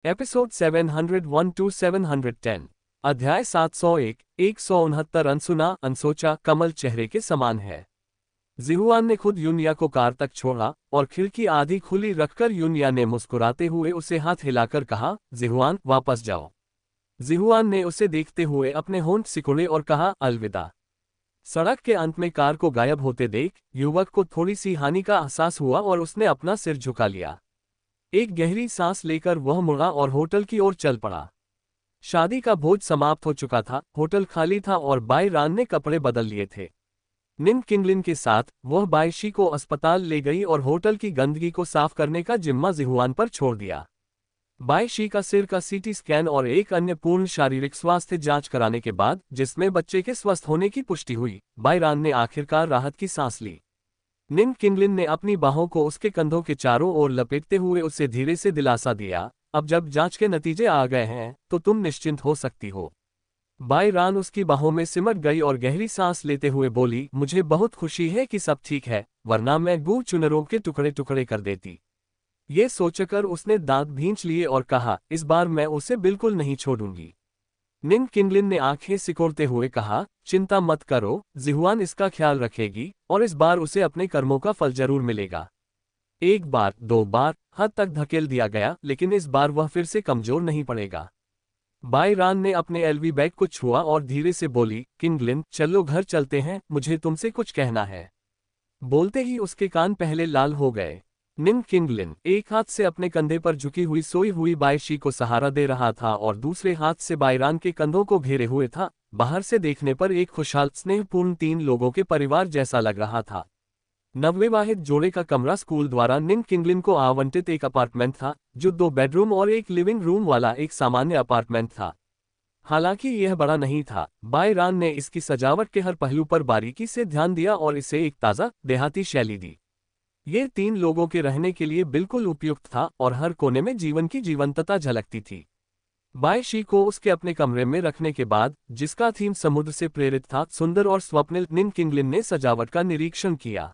Episode 701 to 710। अध्याय 701। 169 अनसुना अनसोचा कमल चेहरे के समान है। जिहुआन ने खुद यूनिया को कार तक छोड़ा और खिड़की आधी खुली रखकर यूनिया ने मुस्कुराते हुए उसे हाथ हिलाकर कहा, जिहुआन वापस जाओ। जिहुआन ने उसे देखते हुए अपने होंठ सिकुड़े और कहा, अलविदा। सड़क के अंत में कार को गायब होते देख युवक को थोड़ी सी हानि का एहसास हुआ और उसने अपना सिर झुका लिया। एक गहरी सांस लेकर वह मुड़ा और होटल की ओर चल पड़ा। शादी का भोज समाप्त हो चुका था, होटल खाली था और बाई रान ने कपड़े बदल लिए थे। निन किंगलिन के साथ वह बायशी को अस्पताल ले गई और होटल की गंदगी को साफ करने का जिम्मा जिहुआन पर छोड़ दिया। बायशी का सिर का सीटी स्कैन और एक अन्य पूर्ण शारीरिक स्वास्थ्य जांच कराने के बाद, जिसमें बच्चे के स्वस्थ होने की पुष्टि हुई, बाई रान ने आखिरकार राहत की सांस ली। निन किंगलिन ने अपनी बाहों को उसके कंधों के चारों ओर लपेटते हुए उसे धीरे से दिलासा दिया, अब जब जांच के नतीजे आ गए हैं तो तुम निश्चिंत हो सकती हो। बाई रान उसकी बाहों में सिमट गई और गहरी सांस लेते हुए बोली, मुझे बहुत खुशी है कि सब ठीक है, वरना मैं गू चुनरों के टुकड़े टुकड़े कर देती। ये सोचकर उसने दांत भींच लिए और कहा, इस बार मैं उसे बिल्कुल नहीं छोड़ूंगी। निन किंगलिन ने आंखें सिकोड़ते हुए कहा, चिंता मत करो, जिहुआन इसका ख्याल रखेगी और इस बार उसे अपने कर्मों का फल जरूर मिलेगा। एक बार, दो बार हद तक धकेल दिया गया, लेकिन इस बार वह फिर से कमजोर नहीं पड़ेगा। बाई रान ने अपने एलवी बैग को छुआ और धीरे से बोली, किंगलिन चलो घर चलते हैं, मुझे तुमसे कुछ कहना है। बोलते ही उसके कान पहले लाल हो गए। निन किंगलिन एक हाथ से अपने कंधे पर झुकी हुई सोई हुई बायशी को सहारा दे रहा था और दूसरे हाथ से बाईरान के कंधों को घेरे हुए था। बाहर से देखने पर एक खुशहाल स्नेहपूर्ण 3 लोगों के परिवार जैसा लग रहा था। नवविवाहित जोड़े का कमरा स्कूल द्वारा निन किंगलिन को आवंटित एक अपार्टमेंट था, जो 2 बेडरूम और एक लिविंग रूम वाला एक सामान्य अपार्टमेंट था। हालांकि यह बड़ा नहीं था, बाई रान ने इसकी सजावट के हर पहलू पर बारीकी से ध्यान दिया और इसे एक ताज़ा देहाती शैली दी। ये 3 लोगों के रहने के लिए बिल्कुल उपयुक्त था और हर कोने में जीवन की जीवंतता झलकती थी। बायशी को उसके अपने कमरे में रखने के बाद, जिसका थीम समुद्र से प्रेरित था, सुंदर और स्वप्निल, निन किंगलिन ने सजावट का निरीक्षण किया।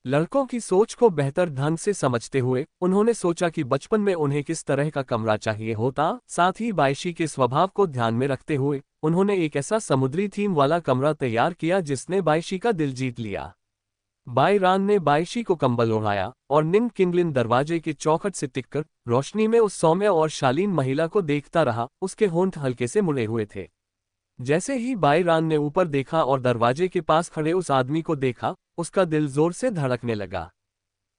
लड़कों की सोच को बेहतर ढंग से समझते हुए उन्होंने सोचा कि बचपन में उन्हें किस तरह का कमरा चाहिए होता। साथ ही बायशी के स्वभाव को ध्यान में रखते हुए उन्होंने एक ऐसा समुद्री थीम वाला कमरा तैयार किया जिसने बायशी का दिल जीत लिया। बाई रान ने बायशी को कंबल ओढ़ाया और निन किंगलिन दरवाजे के चौखट से टिककर रोशनी में उस सौम्य और शालीन महिला को देखता रहा। उसके होंठ हल्के से मुड़े हुए थे। जैसे ही बाई रान ने ऊपर देखा और दरवाजे के पास खड़े उस आदमी को देखा, उसका दिल जोर से धड़कने लगा।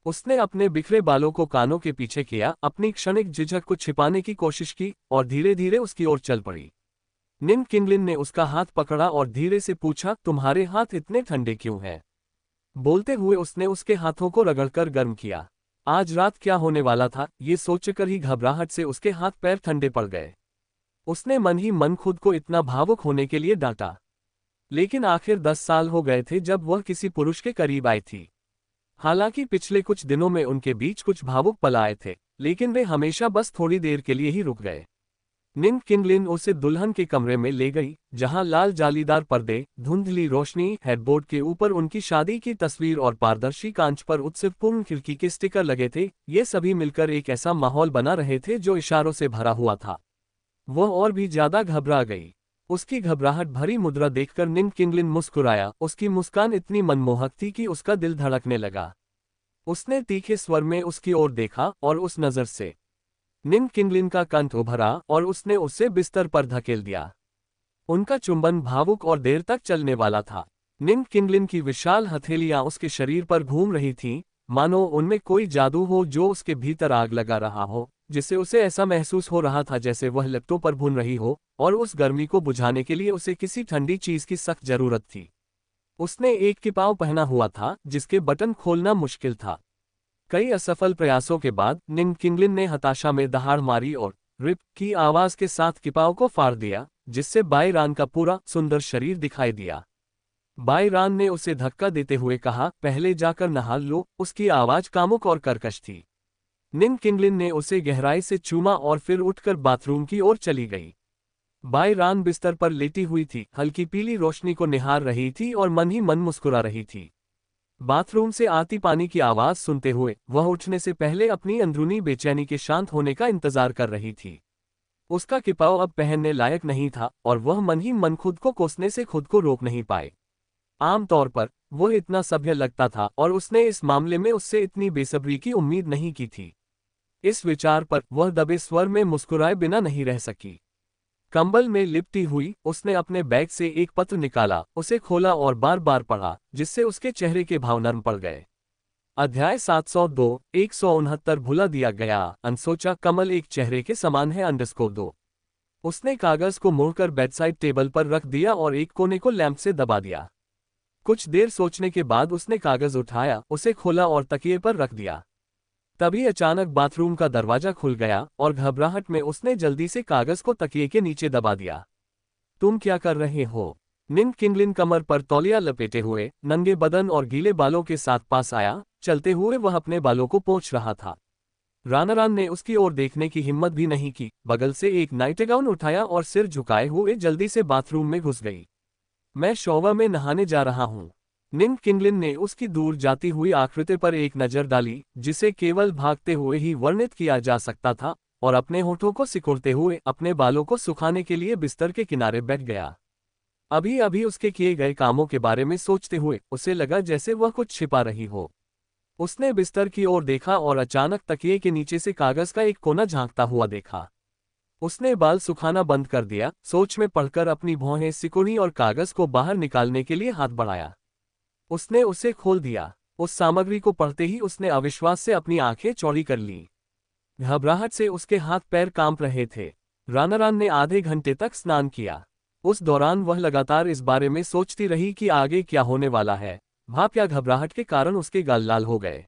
उसने अपने बिखरे बालों को कानों के पीछे किया, अपनी क्षणिक झिझक को छिपाने की कोशिश की और धीरे धीरे उसकी ओर चल पड़ी। निन किंगलिन ने उसका हाथ पकड़ा और धीरे से पूछा, तुम्हारे हाथ इतने ठंडे क्यों हैं? बोलते हुए उसने उसके हाथों को रगड़कर गर्म किया। आज रात क्या होने वाला था, ये सोचकर ही घबराहट से उसके हाथ पैर ठंडे पड़ गए। उसने मन ही मन खुद को इतना भावुक होने के लिए डांटा। लेकिन आखिर 10 साल हो गए थे जब वह किसी पुरुष के करीब आई थी। हालांकि पिछले कुछ दिनों में उनके बीच कुछ भावुक पल आए थे, लेकिन वे हमेशा बस थोड़ी देर के लिए ही रुक गए। निन किंगलिन उसे दुल्हन के कमरे में ले गई, जहां लाल जालीदार पर्दे, धुंधली रोशनी, हेडबोर्ड के ऊपर उनकी शादी की तस्वीर और पारदर्शी कांच पर उत्सवपूर्ण खिड़की के स्टिकर लगे थे। ये सभी मिलकर एक ऐसा माहौल बना रहे थे जो इशारों से भरा हुआ था। वह और भी ज्यादा घबरा गई। उसकी घबराहट भरी मुद्रा देखकर निन किंगलिन मुस्कुराया। उसकी मुस्कान इतनी मनमोहक थी कि उसका दिल धड़कने लगा। उसने तीखे स्वर में उसकी ओर देखा और उस नजर से निन किंगलिन का कंठ उभरा और उसने उसे बिस्तर पर धकेल दिया। उनका चुंबन भावुक और देर तक चलने वाला था। निन किंगलिन की विशाल हथेलियां उसके शरीर पर घूम रही थीं, मानो उनमें कोई जादू हो जो उसके भीतर आग लगा रहा हो, जिससे उसे ऐसा महसूस हो रहा था जैसे वह लपटों पर भून रही हो और उस गर्मी को बुझाने के लिए उसे किसी ठंडी चीज की सख्त जरूरत थी। उसने एक किपाव पहना हुआ था जिसके बटन खोलना मुश्किल था। कई असफल प्रयासों के बाद निन किंगलिन ने हताशा में दहाड़ मारी और रिप की आवाज के साथ किपाव को फाड़ दिया, जिससे बाई रान का पूरा सुंदर शरीर दिखाई दिया। बाई रान ने उसे धक्का देते हुए कहा, पहले जाकर नहा लो। उसकी आवाज कामुक और कर्कश थी। निन किंगलिन ने उसे गहराई से चूमा और फिर उठकर बाथरूम की ओर चली गई। बाई रान बिस्तर पर लेटी हुई थी, हल्की पीली रोशनी को निहार रही थी और मन ही मन मुस्कुरा रही थी। बाथरूम से आती पानी की आवाज सुनते हुए वह उठने से पहले अपनी अंदरूनी बेचैनी के शांत होने का इंतजार कर रही थी। उसका किपाव अब पहनने लायक नहीं था और वह मन ही मन खुद को कोसने से खुद को रोक नहीं पाए। आमतौर पर वह इतना सभ्य लगता था और उसने इस मामले में उससे इतनी बेसब्री की उम्मीद नहीं की थी। इस विचार पर वह दबे स्वर में मुस्कुराए बिना नहीं रह सकी। कंबल में लिपटी हुई उसने अपने बैग से एक पत्र निकाला, उसे खोला और बार बार पढ़ा, जिससे उसके चेहरे के भाव नरम पड़ गए। अध्याय 702 169 भुला दिया गया। अनसोचा कमल एक चेहरे के समान है _2। उसने कागज को मोड़कर बेडसाइड टेबल पर रख दिया और एक कोने को लैंप से दबा दिया। कुछ देर सोचने के बाद उसने कागज उठाया, उसे खोला और तकिए पर रख दिया। तभी अचानक बाथरूम का दरवाजा खुल गया और घबराहट में उसने जल्दी से कागज को तकिए के नीचे दबा दिया। तुम क्या कर रहे हो? निन किंगलिन कमर पर तौलिया लपेटे हुए नंगे बदन और गीले बालों के साथ पास आया। चलते हुए वह अपने बालों को पोंछ रहा था। रानारान ने उसकी ओर देखने की हिम्मत भी नहीं की, बगल से एक नाइटगाउन उठाया और सिर झुकाए हुए जल्दी से बाथरूम में घुस गई। मैं शॉवर में नहाने जा रहा हूँ। निन किंगलिन ने उसकी दूर जाती हुई आकृति पर एक नज़र डाली, जिसे केवल भागते हुए ही वर्णित किया जा सकता था, और अपने होठों को सिकुड़ते हुए अपने बालों को सुखाने के लिए बिस्तर के किनारे बैठ गया। अभी अभी उसके किए गए कामों के बारे में सोचते हुए उसे लगा जैसे वह कुछ छिपा रही हो। उसने बिस्तर की ओर देखा और अचानक तकिए के नीचे से कागज का एक कोना झांकता हुआ देखा। उसने बाल सुखाना बंद कर दिया, सोच में पड़कर अपनी भौहें सिकुड़ी और कागज को बाहर निकालने के लिए हाथ बढ़ाया। उसने उसे खोल दिया। उस सामग्री को पढ़ते ही उसने अविश्वास से अपनी आंखें चौड़ी कर लीं। घबराहट से उसके हाथ पैर कांप रहे थे। रानारान ने आधे घंटे तक स्नान किया। उस दौरान वह लगातार इस बारे में सोचती रही कि आगे क्या होने वाला है। भाप या घबराहट के कारण उसके गाल लाल हो गए।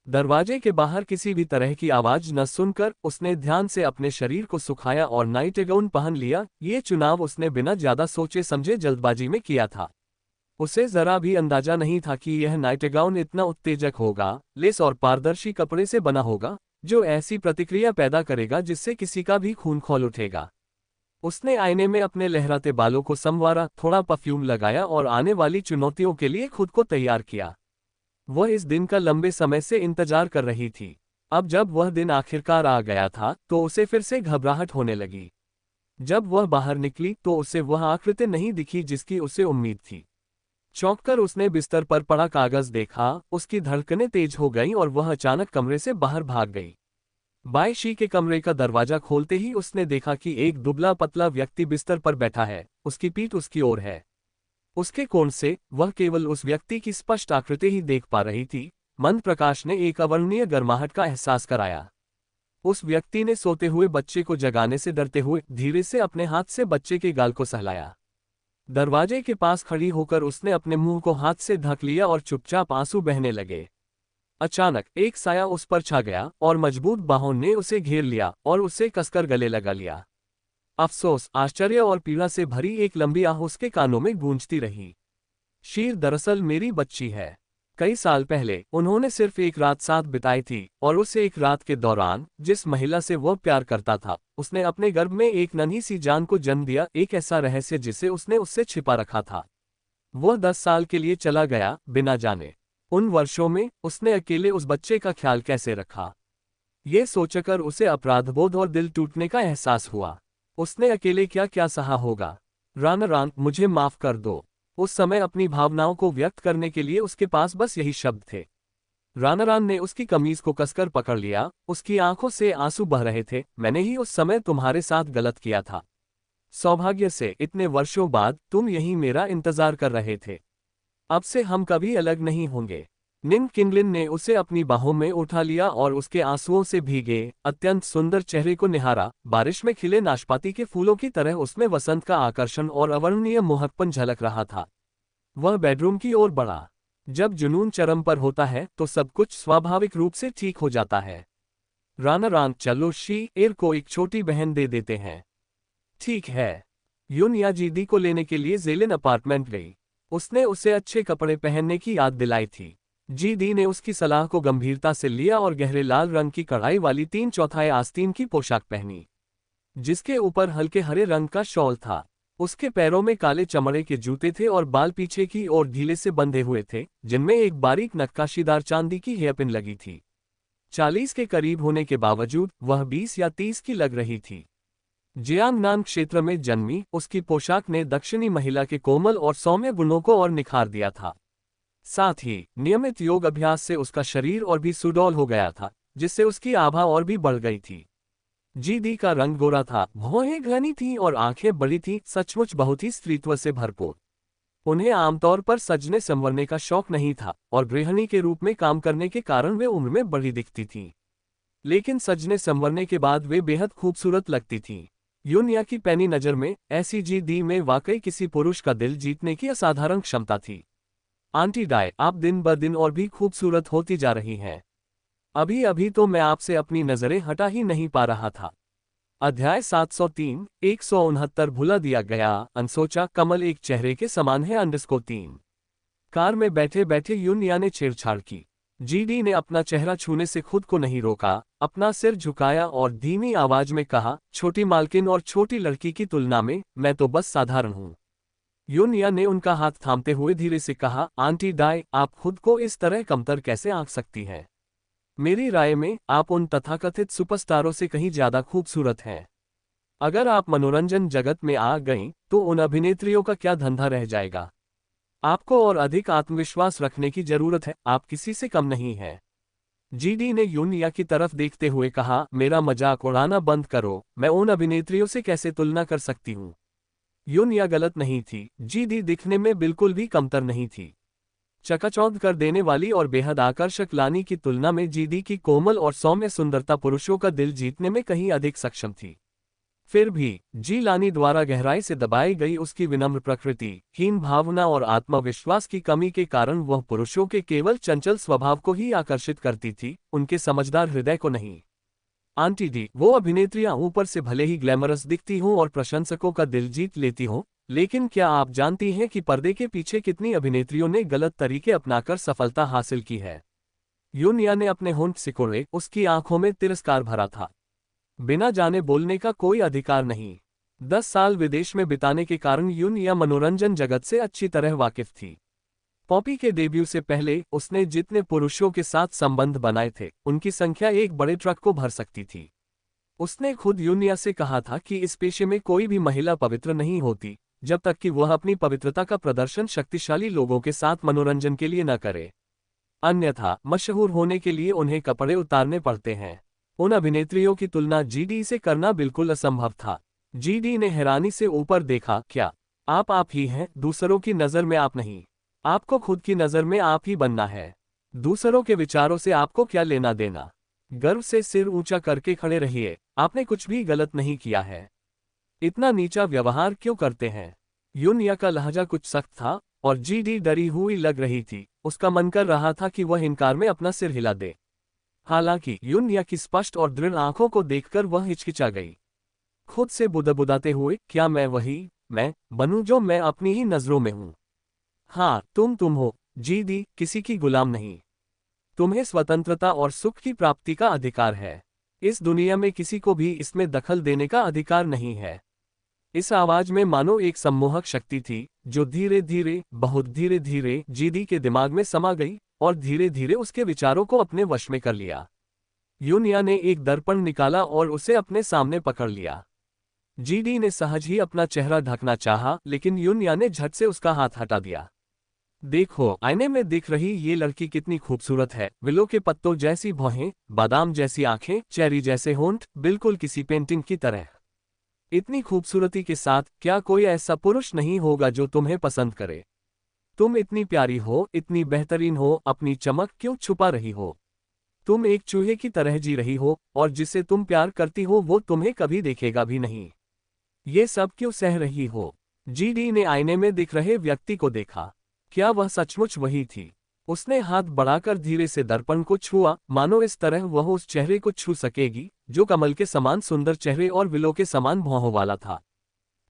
दरवाजे के बाहर किसी भी तरह की आवाज न सुनकर उसने ध्यान से अपने शरीर को सुखाया और नाइटगाउन पहन लिया। ये चुनाव उसने बिना ज्यादा सोचे समझे जल्दबाजी में किया था। उसे जरा भी अंदाजा नहीं था कि यह नाइटगाउन इतना उत्तेजक होगा, लेस और पारदर्शी कपड़े से बना होगा, जो ऐसी प्रतिक्रिया पैदा करेगा जिससे किसी का भी खून खौल उठेगा। उसने आईने में अपने लहराते बालों को संवारा, थोड़ा परफ्यूम लगाया और आने वाली चुनौतियों के लिए खुद को तैयार किया। वह इस दिन का लंबे समय से इंतजार कर रही थी। अब जब वह दिन आखिरकार आ गया था तो उसे फिर से घबराहट होने लगी। जब वह बाहर निकली तो उसे वह आकृति नहीं दिखी जिसकी उसे उम्मीद थी। चौंककर उसने बिस्तर पर पड़ा कागज देखा, उसकी धड़कनें तेज हो गईं और वह अचानक कमरे से बाहर भाग गई। बायशी के कमरे का दरवाजा खोलते ही उसने देखा कि एक दुबला पतला व्यक्ति बिस्तर पर बैठा है, उसकी पीठ उसकी ओर है। उसके कोण से वह केवल उस व्यक्ति की स्पष्ट आकृति ही देख पा रही थी। मंद प्रकाश ने एक अवर्णनीय गर्माहट का एहसास कराया। उस व्यक्ति ने सोते हुए बच्चे को जगाने से डरते हुए धीरे से अपने हाथ से बच्चे के गाल को सहलाया। दरवाजे के पास खड़ी होकर उसने अपने मुंह को हाथ से ढक लिया और चुपचाप आंसू बहने लगे। अचानक एक साया उस पर छा गया और मजबूत बाहों ने उसे घेर लिया और उसे कसकर गले लगा लिया। अफसोस, आश्चर्य और पीड़ा से भरी एक लंबी आह उसके कानों में गूंजती रही। शीर दरअसल मेरी बच्ची है। कई साल पहले उन्होंने सिर्फ एक रात साथ बिताई थी और उस एक रात के दौरान जिस महिला से वह प्यार करता था, उसने अपने गर्भ में एक नन्ही सी जान को जन्म दिया, एक ऐसा रहस्य जिसे उसने उससे छिपा रखा था। वह 10 साल के लिए चला गया बिना जाने। उन वर्षों में उसने अकेले उस बच्चे का ख्याल कैसे रखा? ये सोचकर उसे अपराधबोध और दिल टूटने का एहसास हुआ। उसने अकेले क्या क्या सहा होगा। रानारान, मुझे माफ कर दो। उस समय अपनी भावनाओं को व्यक्त करने के लिए उसके पास बस यही शब्द थे। रानारान ने उसकी कमीज को कसकर पकड़ लिया, उसकी आंखों से आंसू बह रहे थे। मैंने ही उस समय तुम्हारे साथ गलत किया था। सौभाग्य से इतने वर्षों बाद तुम यही मेरा इंतजार कर रहे थे। अब से हम कभी अलग नहीं होंगे। निन किंगलिन ने उसे अपनी बाहों में उठा लिया और उसके आंसुओं से भीगे अत्यंत सुंदर चेहरे को निहारा। बारिश में खिले नाशपाती के फूलों की तरह उसमें वसंत का आकर्षण और अवर्णनीय मोहकपन झलक रहा था। वह बेडरूम की ओर बढ़ा। जब जुनून चरम पर होता है तो सब कुछ स्वाभाविक रूप से ठीक हो जाता है। रानारान, चलो शी-एर को एक छोटी बहन दे देते हैं। ठीक है। यून याजीदी को लेने के लिए जेलिन अपार्टमेंट गई। उसने उसे अच्छे कपड़े पहनने की याद दिलाई थी। जीदी ने उसकी सलाह को गंभीरता से लिया और गहरे लाल रंग की कढ़ाई वाली 3/4 आस्तीन की पोशाक पहनी, जिसके ऊपर हल्के हरे रंग का शॉल था। उसके पैरों में काले चमड़े के जूते थे और बाल पीछे की ओर ढीले से बंधे हुए थे, जिनमें एक बारीक नक्काशीदार चांदी की हेयरपिन लगी थी। 40 के करीब होने के बावजूद वह 20 या 30 की लग रही थी। जियांगनान क्षेत्र में जन्मी उसकी पोशाक ने दक्षिणी महिला के कोमल और सौम्य गुणों को और निखार दिया था। साथ ही नियमित योग अभ्यास से उसका शरीर और भी सुडौल हो गया था, जिससे उसकी आभा और भी बढ़ गई थी। जीदी का रंग गोरा था, भौहें घनी थीं और आंखें बड़ी थीं, सचमुच बहुत ही स्त्रीत्व से भरपूर। उन्हें आमतौर पर सजने संवरने का शौक नहीं था और गृहिणी के रूप में काम करने के कारण वे उम्र में बड़ी दिखती थीं। लेकिन सजने संवरने के बाद वे बेहद खूबसूरत लगती थीं। यूनिया की पैनी नज़र में ऐसी जीदी में वाकई किसी पुरुष का दिल जीतने की असाधारण क्षमता थी। आंटी डाय, आप दिन ब दिन और भी खूबसूरत होती जा रही हैं। अभी अभी तो मैं आपसे अपनी नजरें हटा ही नहीं पा रहा था। अध्याय 703 169 भुला दिया गया। अनसोचा कमल एक चेहरे के समान है। अंडस्को 3 कार में बैठे बैठे यूनिया ने छेड़छाड़ की। जीडी ने अपना चेहरा छूने से खुद को नहीं रोका, अपना सिर झुकाया और धीमी आवाज में कहा, छोटी मालकिन और छोटी लड़की की तुलना में मैं तो बस साधारण हूं। यूनिया ने उनका हाथ थामते हुए धीरे से कहा, आंटी डाय, आप खुद को इस तरह कमतर कैसे आंक सकती हैं? मेरी राय में आप उन तथाकथित सुपरस्टारों से कहीं ज्यादा खूबसूरत हैं। अगर आप मनोरंजन जगत में आ गईं, तो उन अभिनेत्रियों का क्या धंधा रह जाएगा? आपको और अधिक आत्मविश्वास रखने की जरूरत है, आप किसी से कम नहीं हैं। जीडी ने यूनिया की तरफ देखते हुए कहा, मेरा मजाक उड़ाना बंद करो, मैं उन अभिनेत्रियों से कैसे तुलना कर सकती हूँ? यूनिया गलत नहीं थी, जीडी दिखने में बिल्कुल भी कमतर नहीं थी। चकाचौंध कर देने वाली और बेहद आकर्षक लानी की तुलना में जीडी की कोमल और सौम्य सुंदरता पुरुषों का दिल जीतने में कहीं अधिक सक्षम थी। फिर भी जी लानी द्वारा गहराई से दबाई गई उसकी विनम्र प्रकृति, हीन भावना और आत्मविश्वास की कमी के कारण वह पुरुषों के केवल चंचल स्वभाव को ही आकर्षित करती थी, उनके समझदार हृदय को नहीं। आंटी डी, वो अभिनेत्रियां ऊपर से भले ही ग्लैमरस दिखती हों और प्रशंसकों का दिल जीत लेती हों, लेकिन क्या आप जानती हैं कि पर्दे के पीछे कितनी अभिनेत्रियों ने गलत तरीके अपनाकर सफलता हासिल की है? यूनिया ने अपने होंठ सिकोड़े, उसकी आंखों में तिरस्कार भरा था। बिना जाने बोलने का कोई अधिकार नहीं। 10 साल विदेश में बिताने के कारण यूनिया मनोरंजन जगत से अच्छी तरह वाकिफ थी। पॉपी के डेब्यू से पहले उसने जितने पुरुषों के साथ संबंध बनाए थे, उनकी संख्या एक बड़े ट्रक को भर सकती थी। उसने खुद यूनिया से कहा था कि इस पेशे में कोई भी महिला पवित्र नहीं होती, जब तक कि वह अपनी पवित्रता का प्रदर्शन शक्तिशाली लोगों के साथ मनोरंजन के लिए न करे। अन्यथा मशहूर होने के लिए उन्हें कपड़े उतारने पड़ते हैं। उन अभिनेत्रियों की तुलना जीडी से करना बिल्कुल असंभव था। जीडी ने हैरानी से ऊपर देखा, क्या आप ही हैं? दूसरों की नज़र में आप नहीं, आपको खुद की नज़र में आप ही बनना है। दूसरों के विचारों से आपको क्या लेना देना? गर्व से सिर ऊंचा करके खड़े रहिए, आपने कुछ भी गलत नहीं किया है। इतना नीचा व्यवहार क्यों करते हैं? यूनिया का लहजा कुछ सख्त था और जीडी डरी हुई लग रही थी। उसका मन कर रहा था कि वह इनकार में अपना सिर हिला दे। हालांकि यूनिया की स्पष्ट और दृढ़ आंखों को देखकर वह हिचकिचा गई, खुद से बुदबुदाते हुए, क्या मैं वही मैं बनूं जो मैं अपनी ही नजरों में हूं? हाँ, तुम हो जीडी, किसी की गुलाम नहीं। तुम्हें स्वतंत्रता और सुख की प्राप्ति का अधिकार है। इस दुनिया में किसी को भी इसमें दखल देने का अधिकार नहीं है। इस आवाज में मानो एक सम्मोहक शक्ति थी, जो धीरे धीरे, बहुत धीरे धीरे जीडी के दिमाग में समा गई और धीरे धीरे उसके विचारों को अपने वश में कर लिया। यूनिया ने एक दर्पण निकाला और उसे अपने सामने पकड़ लिया। जीडी ने सहज ही अपना चेहरा ढकना चाहा, लेकिन यूनिया ने झट से उसका हाथ हटा दिया। देखो, आईने में दिख रही ये लड़की कितनी खूबसूरत है। विलो के पत्तों जैसी भौहें, बादाम जैसी आंखें, चेरी जैसे होंठ, बिल्कुल किसी पेंटिंग की तरह। इतनी खूबसूरती के साथ क्या कोई ऐसा पुरुष नहीं होगा जो तुम्हें पसंद करे? तुम इतनी प्यारी हो, इतनी बेहतरीन हो, अपनी चमक क्यों छुपा रही हो? तुम एक चूहे की तरह जी रही हो और जिसे तुम प्यार करती हो वो तुम्हें कभी देखेगा भी नहीं। ये सब क्यों सह रही हो? जीडी ने आईने में दिख रहे व्यक्ति को देखा। क्या वह सचमुच वही थी? उसने हाथ बढ़ाकर धीरे से दर्पण को छुआ, मानो इस तरह वह उस चेहरे को छू सकेगी जो कमल के समान सुंदर चेहरे और विलो के समान भौहों वाला था।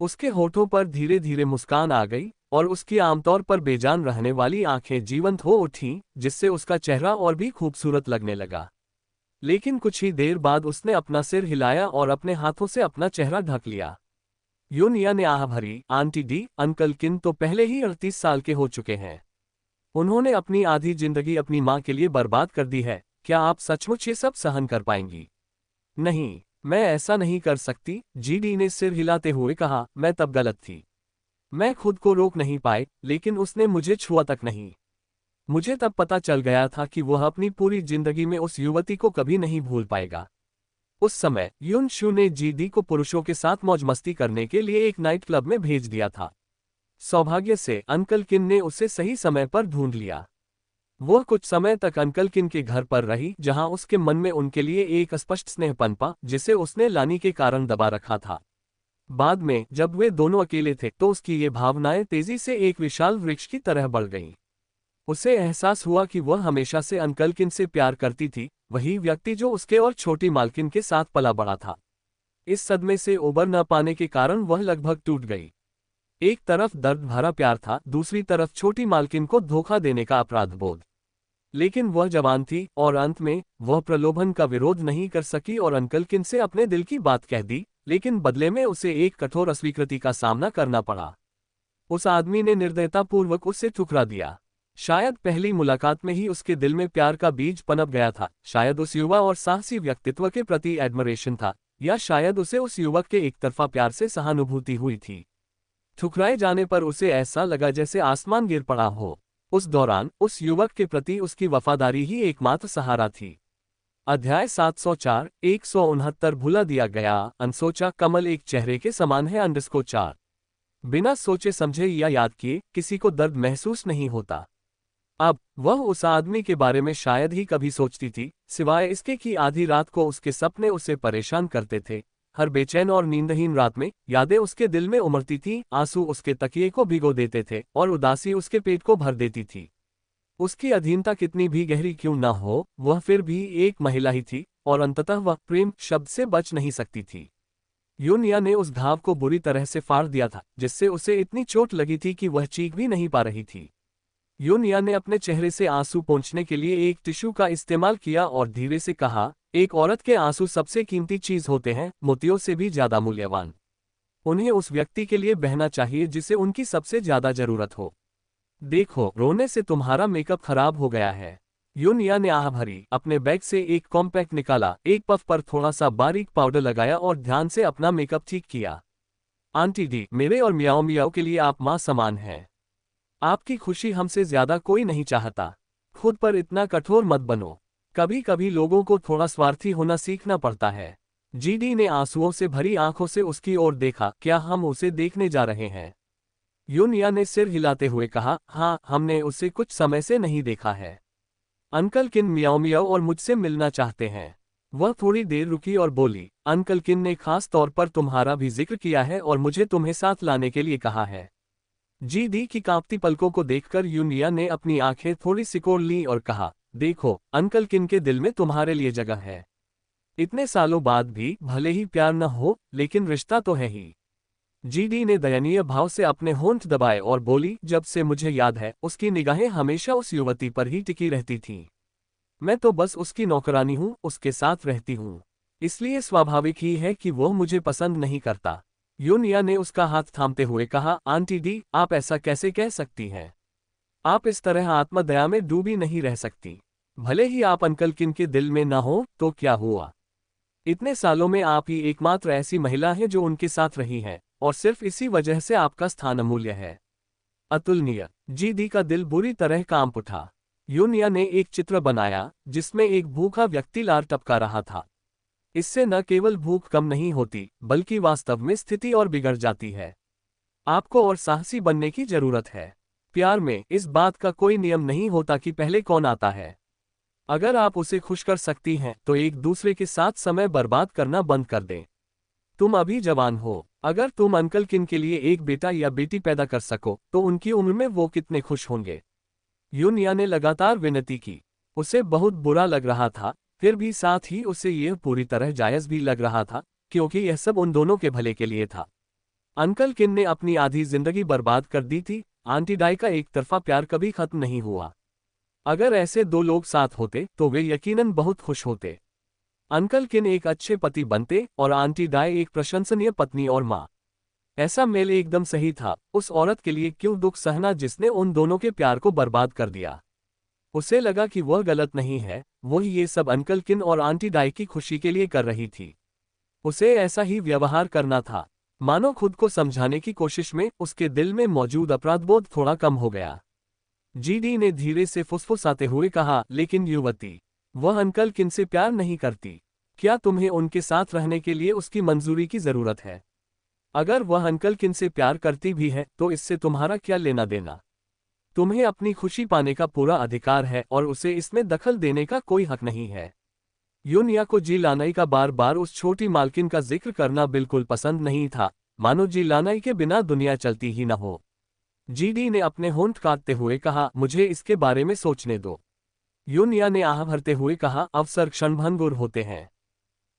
उसके होठों पर धीरे धीरे मुस्कान आ गई और उसकी आमतौर पर बेजान रहने वाली आंखें जीवंत हो उठीं, जिससे उसका चेहरा और भी खूबसूरत लगने लगा। लेकिन कुछ ही देर बाद उसने अपना सिर हिलाया और अपने हाथों से अपना चेहरा ढक लिया। यूनिया ने आह भरी, आंटी डी, अंकल किन तो पहले ही 38 साल के हो चुके हैं। उन्होंने अपनी आधी जिंदगी अपनी माँ के लिए बर्बाद कर दी है। क्या आप सचमुच ये सब सहन कर पाएंगी? नहीं, मैं ऐसा नहीं कर सकती, जीडी ने सिर हिलाते हुए कहा। मैं तब गलत थी। मैं खुद को रोक नहीं पाई, लेकिन उसने मुझे छुआ तक नहीं। मुझे तब पता चल गया था कि वह अपनी पूरी जिंदगी में उस युवती को कभी नहीं भूल पाएगा। उस समय युन शू ने जीडी को पुरुषों के साथ मौज मस्ती करने के लिए एक नाइट क्लब में भेज दिया था। सौभाग्य से अंकल किन ने उसे सही समय पर ढूंढ लिया। वह कुछ समय तक अंकल किन के घर पर रही, जहां उसके मन में उनके लिए एक स्पष्ट स्नेह पनपा, जिसे उसने लानी के कारण दबा रखा था। बाद में जब वे दोनों अकेले थे तो उसकी ये भावनाएं तेजी से एक विशाल वृक्ष की तरह बढ़ गईं। उसे एहसास हुआ कि वह हमेशा से अंकल किन से प्यार करती थी, वही व्यक्ति जो उसके और छोटी मालकिन के साथ पला बड़ा था। इस सदमे से उबर न पाने के कारण वह लगभग टूट गई। एक तरफ दर्द भरा प्यार था, दूसरी तरफ छोटी मालकिन को धोखा देने का अपराध बोध। लेकिन वह जवान थी और अंत में वह प्रलोभन का विरोध नहीं कर सकी और अंकल किन से अपने दिल की बात कह दी, लेकिन बदले में उसे एक कठोर अस्वीकृति का सामना करना पड़ा। उस आदमी ने निर्दयतापूर्वक उसे ठुकरा दिया। शायद पहली मुलाकात में ही उसके दिल में प्यार का बीज पनप गया था, शायद उस युवा और साहसी व्यक्तित्व के प्रति एडमरेशन था, या शायद उसे उस युवक के एकतरफा प्यार से सहानुभूति हुई थी। ठुकराए जाने पर उसे ऐसा लगा जैसे आसमान गिर पड़ा हो। उस दौरान उस युवक के प्रति उसकी वफादारी ही एकमात्र सहारा थी। अध्याय 704, 169 भुला दिया गया। अनसोचा कमल एक चेहरे के समान है। _4 बिना सोचे समझे या याद किए किसी को दर्द महसूस नहीं होता। अब वह उस आदमी के बारे में शायद ही कभी सोचती थी, सिवाय इसके कि आधी रात को उसके सपने उसे परेशान करते थे। हर बेचैन और नींदहीन रात में यादें उसके दिल में उमड़ती थीं, आंसू उसके तकिए को भिगो देते थे और उदासी उसके पेट को भर देती थी। उसकी अधीनता कितनी भी गहरी क्यों न हो, वह फिर भी एक महिला ही थी और अंततः वह प्रेम शब्द से बच नहीं सकती थी। यूनिया ने उस घाव को बुरी तरह से फाड़ दिया था, जिससे उसे इतनी चोट लगी थी कि वह चीख भी नहीं पा रही थी। यूनिया ने अपने चेहरे से आंसू पोंछने के लिए एक टिश्यू का इस्तेमाल किया और धीरे से कहा, एक औरत के आंसू सबसे कीमती चीज होते हैं, मोतियों से भी ज्यादा मूल्यवान। उन्हें उस व्यक्ति के लिए बहना चाहिए जिसे उनकी सबसे ज्यादा जरूरत हो। देखो, रोने से तुम्हारा मेकअप खराब हो गया है। यूनिया ने आह भरी, अपने बैग से एक कॉम्पैक्ट निकाला, एक पफ पर थोड़ा सा बारीक पाउडर लगाया और ध्यान से अपना मेकअप ठीक किया। आंटी डी, मेरे और मियाओ मियाओ के लिए आप माँ समान हैं। आपकी खुशी हमसे ज्यादा कोई नहीं चाहता। खुद पर इतना कठोर मत बनो। कभी कभी लोगों को थोड़ा स्वार्थी होना सीखना पड़ता है। जीडी ने आंसुओं से भरी आंखों से उसकी ओर देखा। क्या हम उसे देखने जा रहे हैं? यूनिया ने सिर हिलाते हुए कहा, हाँ, हमने उसे कुछ समय से नहीं देखा है। अंकल किन मियाओ मियाओ और मुझसे मिलना चाहते हैं। वह थोड़ी देर रुकी और बोली, अंकल किन ने खास तौर पर तुम्हारा भी जिक्र किया है और मुझे तुम्हें साथ लाने के लिए कहा है। जीडी की कांपती पलकों को देखकर यूनिया ने अपनी आंखें थोड़ी सिकोड़ ली और कहा, देखो, अंकल किन के दिल में तुम्हारे लिए जगह है। इतने सालों बाद भी भले ही प्यार न हो, लेकिन रिश्ता तो है ही। जीडी ने दयनीय भाव से अपने होंठ दबाए और बोली, जब से मुझे याद है उसकी निगाहें हमेशा उस युवती पर ही टिकी रहती थीं। मैं तो बस उसकी नौकरानी हूँ, उसके साथ रहती हूँ। इसलिए स्वाभाविक ही है कि वो मुझे पसंद नहीं करता। यूनिया ने उसका हाथ थामते हुए कहा, आंटी डी, आप ऐसा कैसे कह सकती हैं? आप इस तरह आत्मदया में डूबी नहीं रह सकती। भले ही आप अंकल किन के दिल में ना हो तो क्या हुआ? इतने सालों में आप ही एकमात्र ऐसी महिला है जो उनके साथ रही है, और सिर्फ इसी वजह से आपका स्थान अमूल्य है। अतुलनीय। जीडी का दिल बुरी तरह कांप उठा। यूनिया ने एक चित्र बनाया जिसमें एक भूखा व्यक्ति लार टपका रहा था। इससे न केवल भूख कम नहीं होती, बल्कि वास्तव में स्थिति और बिगड़ जाती है। आपको और साहसी बनने की जरूरत है। प्यार में इस बात का कोई नियम नहीं होता कि पहले कौन आता है। अगर आप उसे खुश कर सकती हैं तो एक दूसरे के साथ समय बर्बाद करना बंद कर दें। तुम अभी जवान हो। अगर तुम अंकल किन के लिए एक बेटा या बेटी पैदा कर सको तो उनकी उम्र में वो कितने खुश होंगे। यूनिया ने लगातार विनती की। उसे बहुत बुरा लग रहा था, फिर भी साथ ही उसे यह पूरी तरह जायज भी लग रहा था, क्योंकि यह सब उन दोनों के भले के लिए था। अंकल किन ने अपनी आधी जिंदगी बर्बाद कर दी थी। आंटी डाई का एक तरफा प्यार कभी खत्म नहीं हुआ। अगर ऐसे दो लोग साथ होते तो वे यकीनन बहुत खुश होते। अंकल किन एक अच्छे पति बनते और आंटी डाई एक प्रशंसनीय पत्नी और माँ। ऐसा मेल एकदम सही था। उस औरत के लिए क्यों दुख सहना जिसने उन दोनों के प्यार को बर्बाद कर दिया। उसे लगा कि वह गलत नहीं है, वही ये सब अंकल किन और आंटी डाई की खुशी के लिए कर रही थी। उसे ऐसा ही व्यवहार करना था। मानो खुद को समझाने की कोशिश में उसके दिल में मौजूद अपराधबोध थोड़ा कम हो गया। जीडी ने धीरे से फुसफुसाते हुए कहा, लेकिन युवती, वह अंकल किन से प्यार नहीं करती। क्या तुम्हें उनके साथ रहने के लिए उसकी मंजूरी की जरूरत है? अगर वह अंकल किन से प्यार करती भी है तो इससे तुम्हारा क्या लेना देना? तुम्हें अपनी खुशी पाने का पूरा अधिकार है और उसे इसमें दखल देने का कोई हक नहीं है। यूनिया को जी लानाई का बार बार उस छोटी मालकिन का जिक्र करना बिल्कुल पसंद नहीं था, मानो जी लानाई के बिना दुनिया चलती ही न हो। जीडी ने अपने होंठ काटते हुए कहा, मुझे इसके बारे में सोचने दो। यूनिया ने आह भरते हुए कहा, अवसर क्षणभंगुर होते हैं,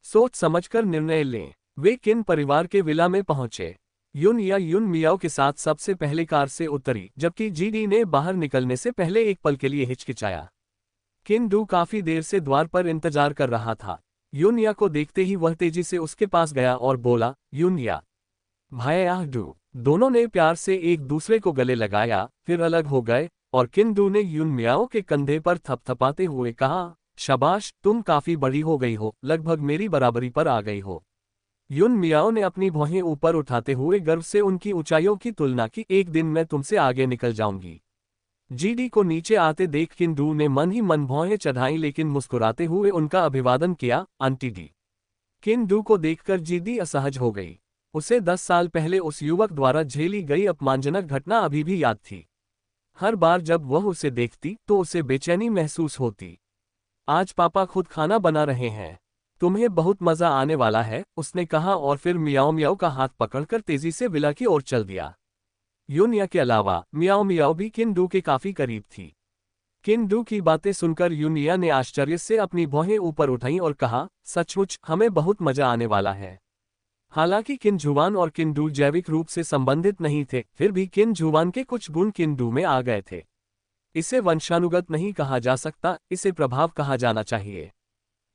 सोच समझकर निर्णय लें। वे किन परिवार के विला में पहुंचे। यूनिया यून मियाओ के साथ सबसे पहले कार से उतरी, जबकि जीडी ने बाहर निकलने से पहले एक पल के लिए हिचकिचाया। किन डू काफी देर से द्वार पर इंतजार कर रहा था। यूनिया को देखते ही वह तेजी से उसके पास गया और बोला, यूनिया, भाई आह डू। दोनों ने प्यार से एक दूसरे को गले लगाया, फिर अलग हो गए और किन डू ने यून मियाओ के कंधे पर थपथपाते हुए कहा, शाबाश, तुम काफी बड़ी हो गई हो, लगभग मेरी बराबरी पर आ गई हो। यून मियाओ ने अपनी भौहें ऊपर उठाते हुए गर्व से उनकी ऊंचाइयों की तुलना की, एक दिन मैं तुमसे आगे निकल जाऊंगी। जीडी को नीचे आते देख किन डू ने मन ही मन भौहें चढ़ाई, लेकिन मुस्कुराते हुए उनका अभिवादन किया, आंटी डी। किन डू को देखकर जीडी असहज हो गई। उसे 10 साल पहले उस युवक द्वारा झेली गई अपमानजनक घटना अभी भी याद थी। हर बार जब वह उसे देखती तो उसे बेचैनी महसूस होती। आज पापा खुद खाना बना रहे हैं, तुम्हें बहुत मजा आने वाला है, उसने कहा और फिर मियाओ मियाओ का हाथ पकड़कर तेजी से विला की ओर चल दिया। यूनिया के अलावा मियाओ मियाओ भी किन डू के काफी करीब थी। किन डू की बातें सुनकर यूनिया ने आश्चर्य से अपनी भौहें ऊपर उठाई और कहा, सचमुच हमें बहुत मजा आने वाला है। हालांकि किन जुवान और किन डू जैविक रूप से संबंधित नहीं थे, फिर भी किन जुवान के कुछ गुण किन डू में आ गए थे। इसे वंशानुगत नहीं कहा जा सकता, इसे प्रभाव कहा जाना चाहिए।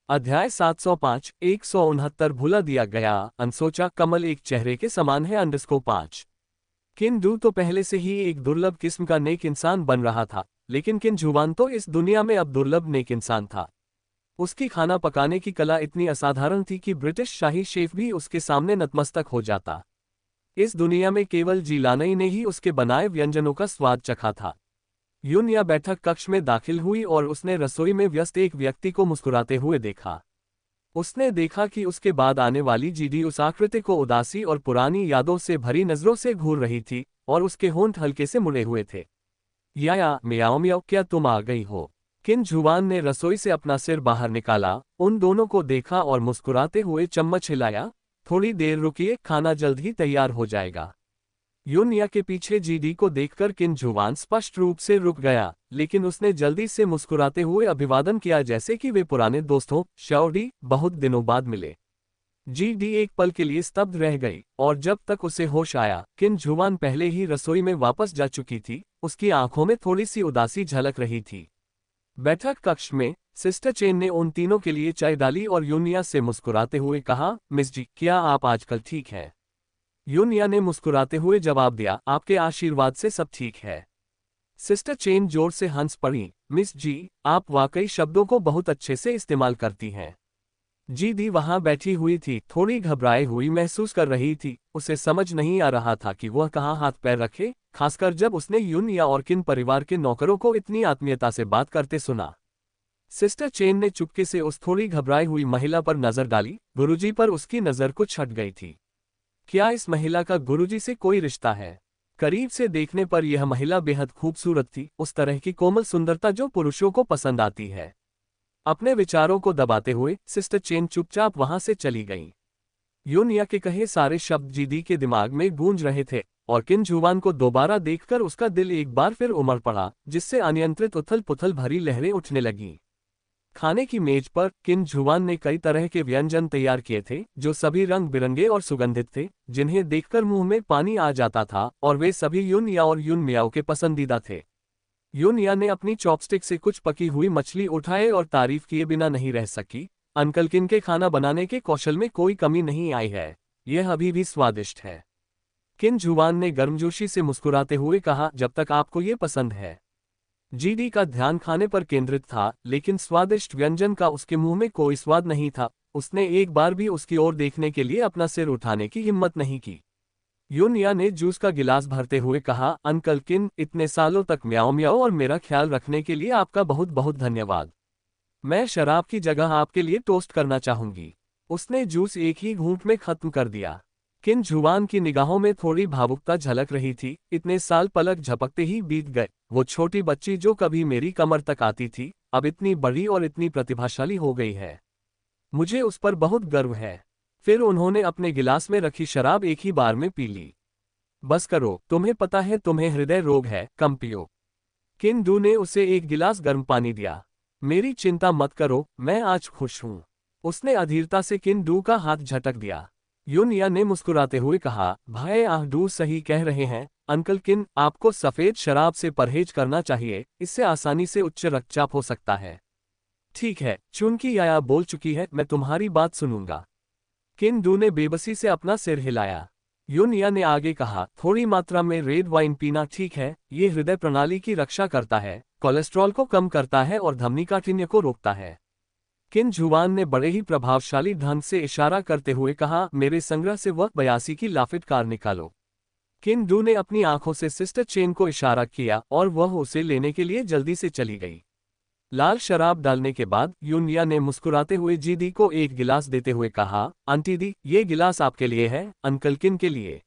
अध्याय 705 169 भुला दिया गया, अनसोचा कमल एक चेहरे के समान है _5। किन डू तो पहले से ही एक दुर्लभ किस्म का नेक इंसान बन रहा था, लेकिन किन जुवान तो इस दुनिया में अब दुर्लभ नेक इंसान था। उसकी खाना पकाने की कला इतनी असाधारण थी कि ब्रिटिश शाही शेफ भी उसके सामने नतमस्तक हो जाता। इस दुनिया में केवल जी लानई ने ही उसके बनाए व्यंजनों का स्वाद चखा था। यूनिया बैठक कक्ष में दाखिल हुई और उसने रसोई में व्यस्त एक व्यक्ति को मुस्कुराते हुए देखा। उसने देखा कि उसके बाद आने वाली जीडी उस आकृति को उदासी और पुरानी यादों से भरी नजरों से घूर रही थी और उसके होंठ हल्के से मुड़े हुए थे। या मियाओ मियाओ, क्या तुम आ गई हो? किन जुवान ने रसोई से अपना सिर बाहर निकाला, उन दोनों को देखा और मुस्कुराते हुए चम्मच हिलाया, थोड़ी देर रुकिए, खाना जल्द ही तैयार हो जाएगा। यूनिया के पीछे जीडी को देखकर किन जुवान स्पष्ट रूप से रुक गया, लेकिन उसने जल्दी से मुस्कुराते हुए अभिवादन किया जैसे कि वे पुराने दोस्त हों, शाओडी, बहुत दिनों बाद मिले। जीडी एक पल के लिए स्तब्ध रह गई और जब तक उसे होश आया, किन जुवान पहले ही रसोई में वापस जा चुकी थी। उसकी आंखों में थोड़ी सी उदासी झलक रही थी। बैठक कक्ष में सिस्टर चेन ने उन तीनों के लिए चाय डाली और यूनिया से मुस्कुराते हुए कहा, मिस जी, क्या आप आजकल ठीक है? यूनिया ने मुस्कुराते हुए जवाब दिया, आपके आशीर्वाद से सब ठीक है। सिस्टर चेन जोर से हंस पड़ी, मिस जी, आप वाकई शब्दों को बहुत अच्छे से इस्तेमाल करती हैं। जीडी वहां बैठी हुई थी, थोड़ी घबराई हुई महसूस कर रही थी। उसे समझ नहीं आ रहा था कि वह कहाँ हाथ पैर रखे, खासकर जब उसने यूनिया और किन परिवार के नौकरों को इतनी आत्मीयता से बात करते सुना। सिस्टर चेन ने चुपके से उस थोड़ी घबराई हुई महिला पर नजर डाली। गुरुजी पर उसकी नजर कुछ हट गई थी। क्या इस महिला का गुरुजी से कोई रिश्ता है? करीब से देखने पर यह महिला बेहद खूबसूरत थी, उस तरह की कोमल सुंदरता जो पुरुषों को पसंद आती है। अपने विचारों को दबाते हुए सिस्टर चेन चुपचाप वहां से चली गईं। यूनिया के कहे सारे शब्द जीडी के दिमाग में गूंज रहे थे और किन जुवान को दोबारा देखकर उसका दिल एक बार फिर उमड़ पड़ा, जिससे अनियंत्रित उथल पुथल भरी लहरें उठने लगीं। खाने की मेज पर किन जुवान ने कई तरह के व्यंजन तैयार किए थे, जो सभी रंग बिरंगे और सुगंधित थे, जिन्हें देखकर मुंह में पानी आ जाता था, और वे सभी यूनिया और यून मियाओ के पसंदीदा थे। यूनिया ने अपनी चॉपस्टिक से कुछ पकी हुई मछली उठाए और तारीफ किए बिना नहीं रह सकी। अंकल किन के खाना बनाने के कौशल में कोई कमी नहीं आई है, यह अभी भी स्वादिष्ट है। किन जुवान ने गर्मजोशी से मुस्कुराते हुए कहा, जब तक आपको ये पसंद है। जीडी का ध्यान खाने पर केंद्रित था, लेकिन स्वादिष्ट व्यंजन का उसके मुंह में कोई स्वाद नहीं था। उसने एक बार भी उसकी ओर देखने के लिए अपना सिर उठाने की हिम्मत नहीं की। यूनिया ने जूस का गिलास भरते हुए कहा, अंकल किन, इतने सालों तक म्याओ म्याओ और मेरा ख्याल रखने के लिए आपका बहुत बहुत धन्यवाद। मैं शराब की जगह आपके लिए टोस्ट करना चाहूंगी। उसने जूस एक ही घूंट में खत्म कर दिया। किन जुवान की निगाहों में थोड़ी भावुकता झलक रही थी। इतने साल पलक झपकते ही बीत गए। वो छोटी बच्ची जो कभी मेरी कमर तक आती थी, अब इतनी बड़ी और इतनी प्रतिभाशाली हो गई है। मुझे उस पर बहुत गर्व है। फिर उन्होंने अपने गिलास में रखी शराब एक ही बार में पी ली। बस करो, तुम्हें पता है तुम्हें हृदय रोग है, कम पियो। किन डू ने उसे एक गिलास गर्म पानी दिया। मेरी चिंता मत करो, मैं आज खुश हूं। उसने अधीरता से किन डू का हाथ झटक दिया। यूनिया ने मुस्कुराते हुए कहा, भाई डू सही कह रहे हैं अंकल किन, आपको सफेद शराब से परहेज करना चाहिए, इससे आसानी से उच्च रक्तचाप हो सकता है। ठीक है, चुनकी याया बोल चुकी है, मैं तुम्हारी बात सुनूंगा। किन डू ने बेबसी से अपना सिर हिलाया। यूनिया ने आगे कहा, थोड़ी मात्रा में रेड वाइन पीना ठीक है, ये हृदय प्रणाली की रक्षा करता है, कोलेस्ट्रॉल को कम करता है और धमनीकाठिन्य को रोकता है। किन जुवान ने बड़े ही प्रभावशाली ढंग से इशारा करते हुए कहा, मेरे संग्रह से वह 82 की लाफिट कार निकालो। किन डू ने अपनी आंखों से सिस्टर चेन को इशारा किया और वह उसे लेने के लिए जल्दी से चली गई। लाल शराब डालने के बाद यूनिया ने मुस्कुराते हुए जीडी को एक गिलास देते हुए कहा, आंटी दी, ये गिलास आपके लिए है, अंकल किन के लिए।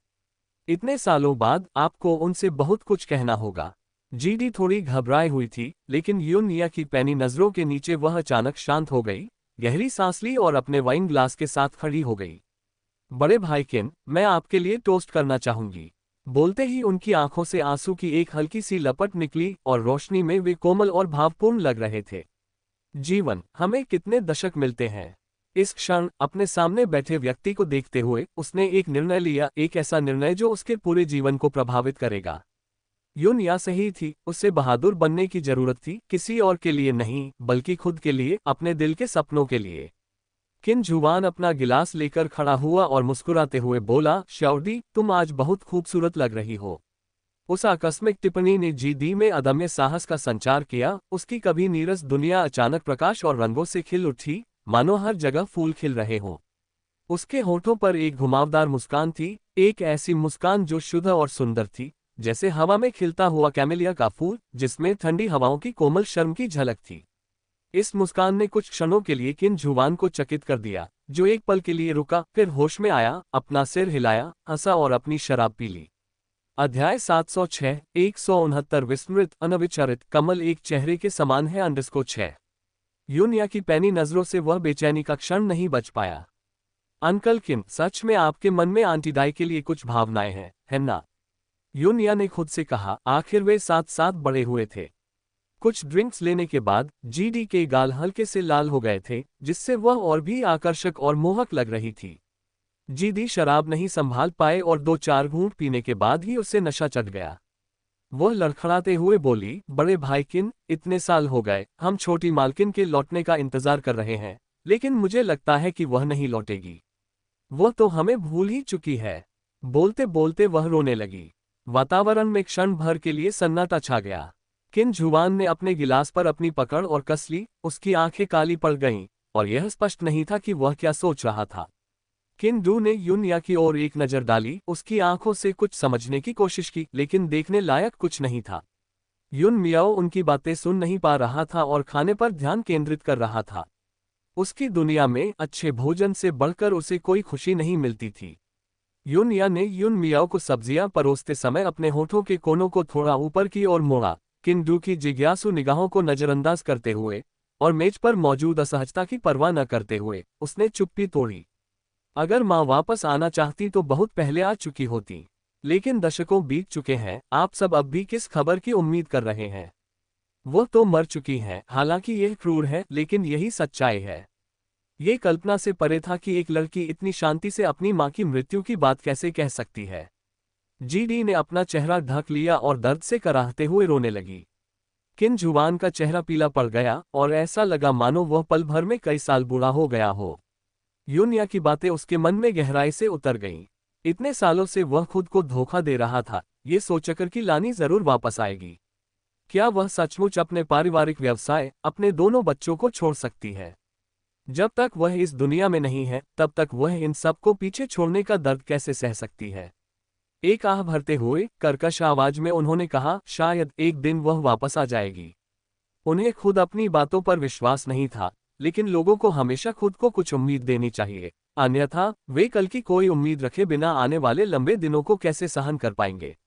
इतने सालों बाद आपको उनसे बहुत कुछ कहना होगा। जीडी थोड़ी घबराई हुई थी, लेकिन यूनिया की पैनी नजरों के नीचे वह अचानक शांत हो गई, गहरी सांस ली और अपने वाइन ग्लास के साथ खड़ी हो गई। बड़े भाई किन, मैं आपके लिए टोस्ट करना चाहूंगी। बोलते ही उनकी आंखों से आंसू की एक हल्की सी लपट निकली और रोशनी में वे कोमल और भावपूर्ण लग रहे थे। जीवन, हमें कितने दशक मिलते हैं। इस क्षण अपने सामने बैठे व्यक्ति को देखते हुए उसने एक निर्णय लिया, एक ऐसा निर्णय जो उसके पूरे जीवन को प्रभावित करेगा। यूनिया सही थी, उसे बहादुर बनने की जरूरत थी, किसी और के लिए नहीं, बल्कि खुद के लिए, अपने दिल के सपनों के लिए। किन जुवान अपना गिलास लेकर खड़ा हुआ और मुस्कुराते हुए बोला, शाउडी, तुम आज बहुत खूबसूरत लग रही हो। उस आकस्मिक टिप्पणी ने जीडी में अदम्य साहस का संचार किया। उसकी कभी नीरस दुनिया अचानक प्रकाश और रंगों से खिल उठी, मानो हर जगह फूल खिल रहे हों। उसके होठों पर एक घुमावदार मुस्कान थी, एक ऐसी मुस्कान जो शुद्ध और सुंदर थी, जैसे हवा में खिलता हुआ कैमेलिया का फूल, जिसमें ठंडी हवाओं की कोमल शर्म की झलक थी। इस मुस्कान ने कुछ क्षणों के लिए किन जुवान को चकित कर दिया, जो एक पल के लिए रुका, फिर होश में आया, अपना सिर हिलाया, हंसा और अपनी शराब पी ली। अध्याय 706, 169 विस्मृत अनविचारित कमल एक चेहरे के समान है _6। यूनिया की पैनी नजरों से वह बेचैनी का क्षण नहीं बच पाया। अंकल किन, सच में आपके मन में आंटी दाई के लिए कुछ भावनाएं हैं, है ना? यूनिया ने खुद से कहा। आखिर वे साथ साथ बड़े हुए थे। कुछ ड्रिंक्स लेने के बाद जीडी के गाल हल्के से लाल हो गए थे, जिससे वह और भी आकर्षक और मोहक लग रही थी। जीडी शराब नहीं संभाल पाए और 2-4 घूंट पीने के बाद ही उसे नशा चढ़ गया। वह लड़खड़ाते हुए बोली, बड़े भाई किन, इतने साल हो गए, हम छोटी मालकिन के लौटने का इंतजार कर रहे हैं, लेकिन मुझे लगता है कि वह नहीं लौटेगी। वह तो हमें भूल ही चुकी है। बोलते बोलते वह रोने लगी। वातावरण में क्षण भर के लिए सन्नाटा छा गया। किन जुवान ने अपने गिलास पर अपनी पकड़ और कस ली, उसकी आंखें काली पड़ गईं, और यह स्पष्ट नहीं था कि वह क्या सोच रहा था। किन डू ने यूनिया की ओर एक नजर डाली, उसकी आंखों से कुछ समझने की कोशिश की, लेकिन देखने लायक कुछ नहीं था। यून मियाओ उनकी बातें सुन नहीं पा रहा था और खाने पर ध्यान केंद्रित कर रहा था। उसकी दुनिया में अच्छे भोजन से बढ़कर उसे कोई खुशी नहीं मिलती थी। यूनिया ने यून मियाओ को सब्जियां परोसते समय अपने होठों के कोनों को थोड़ा ऊपर की ओर मोड़ा, किन डू की जिज्ञासु निगाहों को नजरअंदाज करते हुए और मेज पर मौजूद असहजता की परवाह न करते हुए उसने चुप्पी तोड़ी। अगर माँ वापस आना चाहती तो बहुत पहले आ चुकी होती, लेकिन दशकों बीत चुके हैं, आप सब अब भी किस खबर की उम्मीद कर रहे हैं? वो तो मर चुकी हैं। हालांकि यह क्रूर है, लेकिन यही सच्चाई है। ये कल्पना से परे था कि एक लड़की इतनी शांति से अपनी माँ की मृत्यु की बात कैसे कह सकती है। जीडी ने अपना चेहरा ढक लिया और दर्द से कराहते हुए रोने लगी। किन जुवान का चेहरा पीला पड़ गया और ऐसा लगा मानो वह पल भर में कई साल बूढ़ा हो गया हो। यूनिया की बातें उसके मन में गहराई से उतर गईं। इतने सालों से वह खुद को धोखा दे रहा था, ये सोचकर कि लानी जरूर वापस आएगी। क्या वह सचमुच अपने पारिवारिक व्यवसाय, अपने दोनों बच्चों को छोड़ सकती है? जब तक वह इस दुनिया में नहीं है, तब तक वह इन सब को पीछे छोड़ने का दर्द कैसे सह सकती है? एक आह भरते हुए कर्कश आवाज में उन्होंने कहा, शायद एक दिन वह वापस आ जाएगी। उन्हें खुद अपनी बातों पर विश्वास नहीं था, लेकिन लोगों को हमेशा खुद को कुछ उम्मीद देनी चाहिए, अन्यथा वे कल की कोई उम्मीद रखे बिना आने वाले लंबे दिनों को कैसे सहन कर पाएंगे।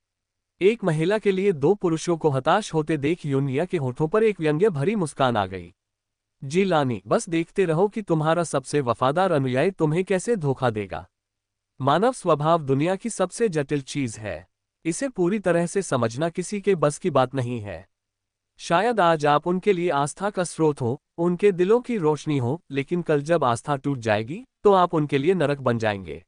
एक महिला के लिए दो पुरुषों को हताश होते देख यूनिया के होठों पर एक व्यंग्य भरी मुस्कान आ गई। जी लानी, बस देखते रहो कि तुम्हारा सबसे वफादार अनुयायी तुम्हें कैसे धोखा देगा। मानव स्वभाव दुनिया की सबसे जटिल चीज है। इसे पूरी तरह से समझना किसी के बस की बात नहीं है। शायद आज आप उनके लिए आस्था का स्रोत हो, उनके दिलों की रोशनी हो, लेकिन कल जब आस्था टूट जाएगी तो आप उनके लिए नरक बन जाएंगे।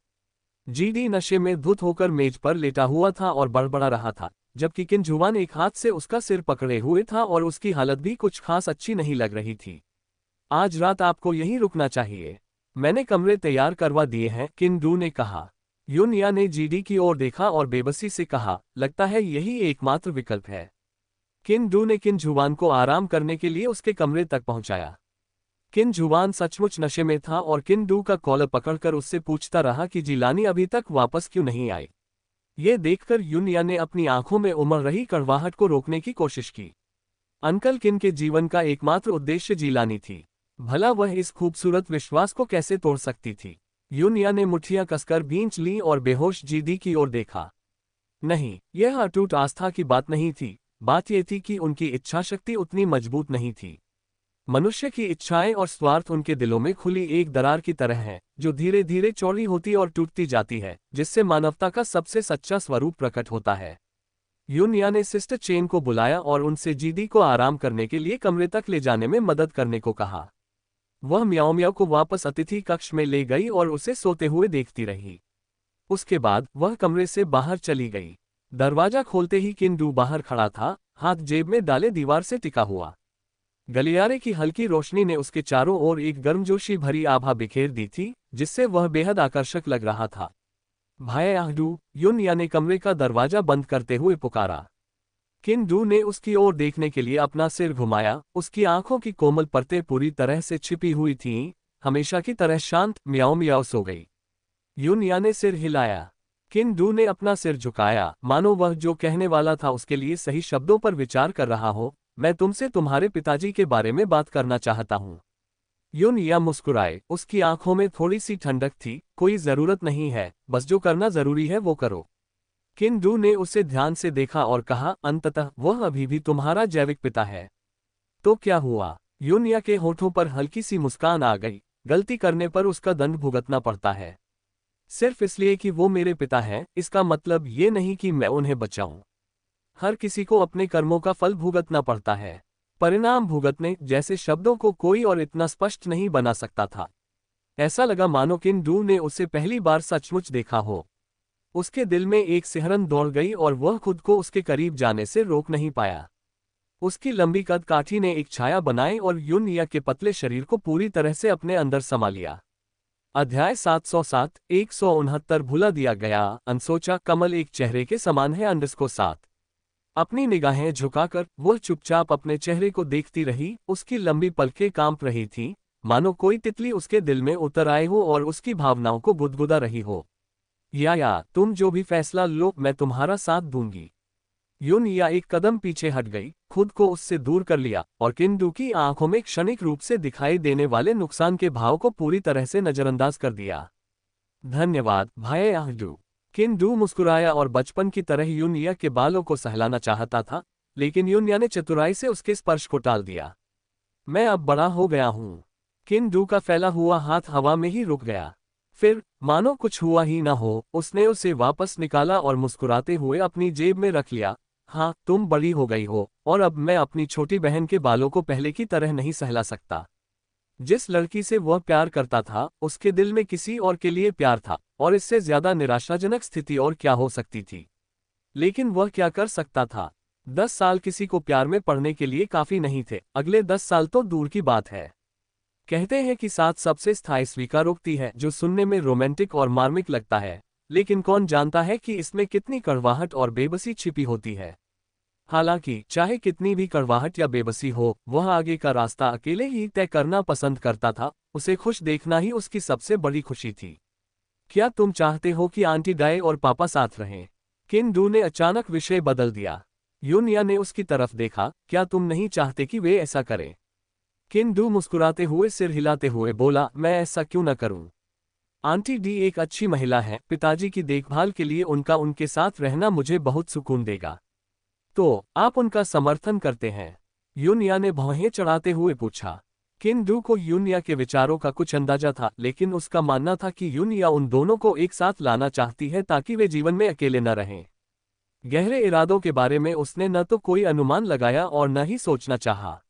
जीडी नशे में धुत होकर मेज पर लेटा हुआ था और बड़बड़ा रहा था, जबकि किंजुआन एक हाथ से उसका सिर पकड़े हुए था और उसकी हालत भी कुछ खास अच्छी नहीं लग रही थी। आज रात आपको यहीं रुकना चाहिए, मैंने कमरे तैयार करवा दिए हैं, किन-डू ने कहा। यूनिया ने जीडी की ओर देखा और बेबसी से कहा, लगता है यही एकमात्र विकल्प है। किन-डू ने किन-जुआन को आराम करने के लिए उसके कमरे तक पहुंचाया। किन-जुआन सचमुच नशे में था और किन-डू का कॉलर पकड़कर उससे पूछता रहा कि जिलानी अभी तक वापस क्यों नहीं आई। ये देखकर यूनिया ने अपनी आंखों में उमड़ रही कड़वाहट को रोकने की कोशिश की। अंकल किन के जीवन का एकमात्र उद्देश्य जिलानी थी, भला वह इस खूबसूरत विश्वास को कैसे तोड़ सकती थी। यूनिया ने मुट्ठियां कसकर भींच ली और बेहोश जीडी की ओर देखा। नहीं, यह अटूट आस्था की बात नहीं थी, बात यह थी कि उनकी इच्छाशक्ति उतनी मजबूत नहीं थी। मनुष्य की इच्छाएं और स्वार्थ उनके दिलों में खुली एक दरार की तरह है, जो धीरे धीरे चौड़ी होती और टूटती जाती है, जिससे मानवता का सबसे सच्चा स्वरूप प्रकट होता है। यूनिया ने सिस्टर चेन को बुलाया और उनसे जीडी को आराम करने के लिए कमरे तक ले जाने में मदद करने को कहा। वह म्याओ म्याओ को वापस अतिथि कक्ष में ले गई और उसे सोते हुए देखती रही। उसके बाद वह कमरे से बाहर चली गई। दरवाजा खोलते ही किन-डू बाहर खड़ा था, हाथ जेब में डाले दीवार से टिका हुआ। गलियारे की हल्की रोशनी ने उसके चारों ओर एक गर्मजोशी भरी आभा बिखेर दी थी, जिससे वह बेहद आकर्षक लग रहा था। भाई आहडू, यूनिया ने कमरे का दरवाजा बंद करते हुए पुकारा। किन-डू ने उसकी ओर देखने के लिए अपना सिर घुमाया, उसकी आंखों की कोमल परतें पूरी तरह से छिपी हुई थीं, हमेशा की तरह शांत। म्याओ म्याओ सो गई। यूनिया ने सिर हिलाया। किन-डू ने अपना सिर झुकाया, मानो वह जो कहने वाला था उसके लिए सही शब्दों पर विचार कर रहा हो। मैं तुमसे तुम्हारे पिताजी के बारे में बात करना चाहता हूँ। यूनिया मुस्कुराए, उसकी आंखों में थोड़ी सी ठंडक थी। कोई जरूरत नहीं है, बस जो करना जरूरी है वो करो। किन-डू ने उसे ध्यान से देखा और कहा, अंततः वह अभी भी तुम्हारा जैविक पिता है। तो क्या हुआ? यूनिया के होठों पर हल्की सी मुस्कान आ गई। गलती करने पर उसका दंड भुगतना पड़ता है। सिर्फ इसलिए कि वो मेरे पिता हैं, इसका मतलब ये नहीं कि मैं उन्हें बचाऊं। हर किसी को अपने कर्मों का फल भुगतना पड़ता है। परिणाम भुगतने जैसे शब्दों को कोई और इतना स्पष्ट नहीं बना सकता था। ऐसा लगा मानो किन-डू ने उसे पहली बार सचमुच देखा हो। उसके दिल में एक सिहरन दौड़ गई और वह खुद को उसके करीब जाने से रोक नहीं पाया। उसकी लंबी कद काठी ने एक छाया बनाई और यूनिया के पतले शरीर को पूरी तरह से अपने अंदर समा लिया। अध्याय 707, 169 भुला दिया गया। अनसोचा, कमल एक चेहरे के समान है। अंडस्को 7। अपनी निगाहें झुकाकर वह चुपचाप अपने चेहरे को देखती रही। उसकी लंबी पलकें कांप रही थीं, मानो कोई तितली उसके दिल में उतर आए हो और उसकी भावनाओं को गुदगुदा रही हो। या तुम जो भी फैसला लो, मैं तुम्हारा साथ दूंगी। यूनिया एक कदम पीछे हट गई, खुद को उससे दूर कर लिया और किन-डू की आंखों में क्षणिक रूप से दिखाई देने वाले नुकसान के भाव को पूरी तरह से नजरअंदाज कर दिया। धन्यवाद भाई आहडू। किन-डू मुस्कुराया और बचपन की तरह यूनिया के बालों को सहलाना चाहता था, लेकिन यूनिया ने चतुराई से उसके स्पर्श को टाल दिया। मैं अब बड़ा हो गया हूँ। किन-डू का फैला हुआ हाथ हवा में ही रुक गया। फिर, मानो कुछ हुआ ही ना हो, उसने उसे वापस निकाला और मुस्कुराते हुए अपनी जेब में रख लिया। हाँ, तुम बड़ी हो गई हो और अब मैं अपनी छोटी बहन के बालों को पहले की तरह नहीं सहला सकता। जिस लड़की से वह प्यार करता था, उसके दिल में किसी और के लिए प्यार था, और इससे ज्यादा निराशाजनक स्थिति और क्या हो सकती थी। लेकिन वह क्या कर सकता था? 10 साल किसी को प्यार में पड़ने के लिए काफी नहीं थे, अगले 10 साल तो दूर की बात है। कहते हैं कि साथ सबसे स्थायी स्वीकारोक्ति है, जो सुनने में रोमांटिक और मार्मिक लगता है, लेकिन कौन जानता है कि इसमें कितनी कड़वाहट और बेबसी छिपी होती है। हालांकि चाहे कितनी भी कड़वाहट या बेबसी हो, वह आगे का रास्ता अकेले ही तय करना पसंद करता था। उसे खुश देखना ही उसकी सबसे बड़ी खुशी थी। क्या तुम चाहते हो कि आंटी डाय और पापा साथ रहें? किन डू ने अचानक विषय बदल दिया। यूनिया ने उसकी तरफ देखा। क्या तुम नहीं चाहते कि वे ऐसा करें? किन डू मुस्कुराते हुए सिर हिलाते हुए बोला, मैं ऐसा क्यों न करूं? आंटी डी एक अच्छी महिला है। पिताजी की देखभाल के लिए उनके साथ रहना मुझे बहुत सुकून देगा। तो आप उनका समर्थन करते हैं? यूनिया ने भौहें चढ़ाते हुए पूछा। किन डू को यूनिया के विचारों का कुछ अंदाजा था, लेकिन उसका मानना था कि यूनिया उन दोनों को एक साथ लाना चाहती है ताकि वे जीवन में अकेले न रहें। गहरे इरादों के बारे में उसने न तो कोई अनुमान लगाया और न ही सोचना चाहा।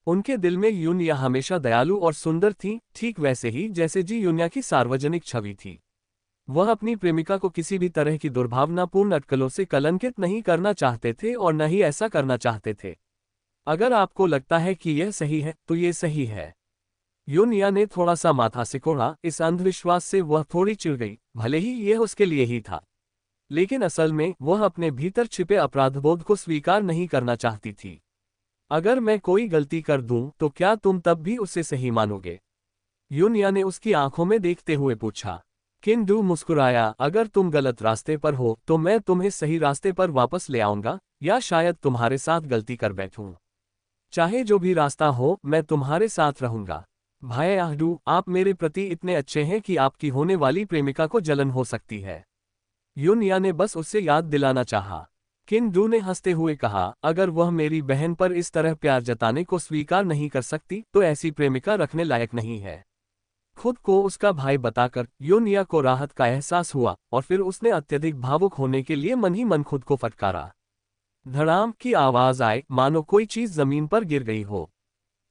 उनके दिल में यूनिया हमेशा दयालु और सुंदर थी, ठीक वैसे ही जैसे जी यूनिया की सार्वजनिक छवि थी। वह अपनी प्रेमिका को किसी भी तरह की दुर्भावनापूर्ण अटकलों से कलंकित नहीं करना चाहते थे और न ही ऐसा करना चाहते थे। अगर आपको लगता है कि यह सही है, तो ये सही है। यूनिया ने थोड़ा सा माथा सिकोड़ा। इस अंधविश्वास से वह थोड़ी चिढ़ गई। भले ही यह उसके लिए ही था, लेकिन असल में वह अपने भीतर छिपे अपराधबोध को स्वीकार नहीं करना चाहती थी। अगर मैं कोई गलती कर दूं, तो क्या तुम तब भी उसे सही मानोगे? यूनिया ने उसकी आंखों में देखते हुए पूछा। किन डू मुस्कुराया। अगर तुम गलत रास्ते पर हो, तो मैं तुम्हें सही रास्ते पर वापस ले आऊंगा, या शायद तुम्हारे साथ गलती कर बैठूं। चाहे जो भी रास्ता हो, मैं तुम्हारे साथ रहूंगा। भाई आहडू, आप मेरे प्रति इतने अच्छे हैं कि आपकी होने वाली प्रेमिका को जलन हो सकती है। यूनिया ने बस उससे याद दिलाना चाहा। किन डू ने हंसते हुए कहा, अगर वह मेरी बहन पर इस तरह प्यार जताने को स्वीकार नहीं कर सकती, तो ऐसी प्रेमिका रखने लायक नहीं है। खुद को उसका भाई बताकर यूनिया को राहत का एहसास हुआ और फिर उसने अत्यधिक भावुक होने के लिए मन ही मन खुद को फटकारा। धड़ाम की आवाज आए, मानो कोई चीज जमीन पर गिर गई हो।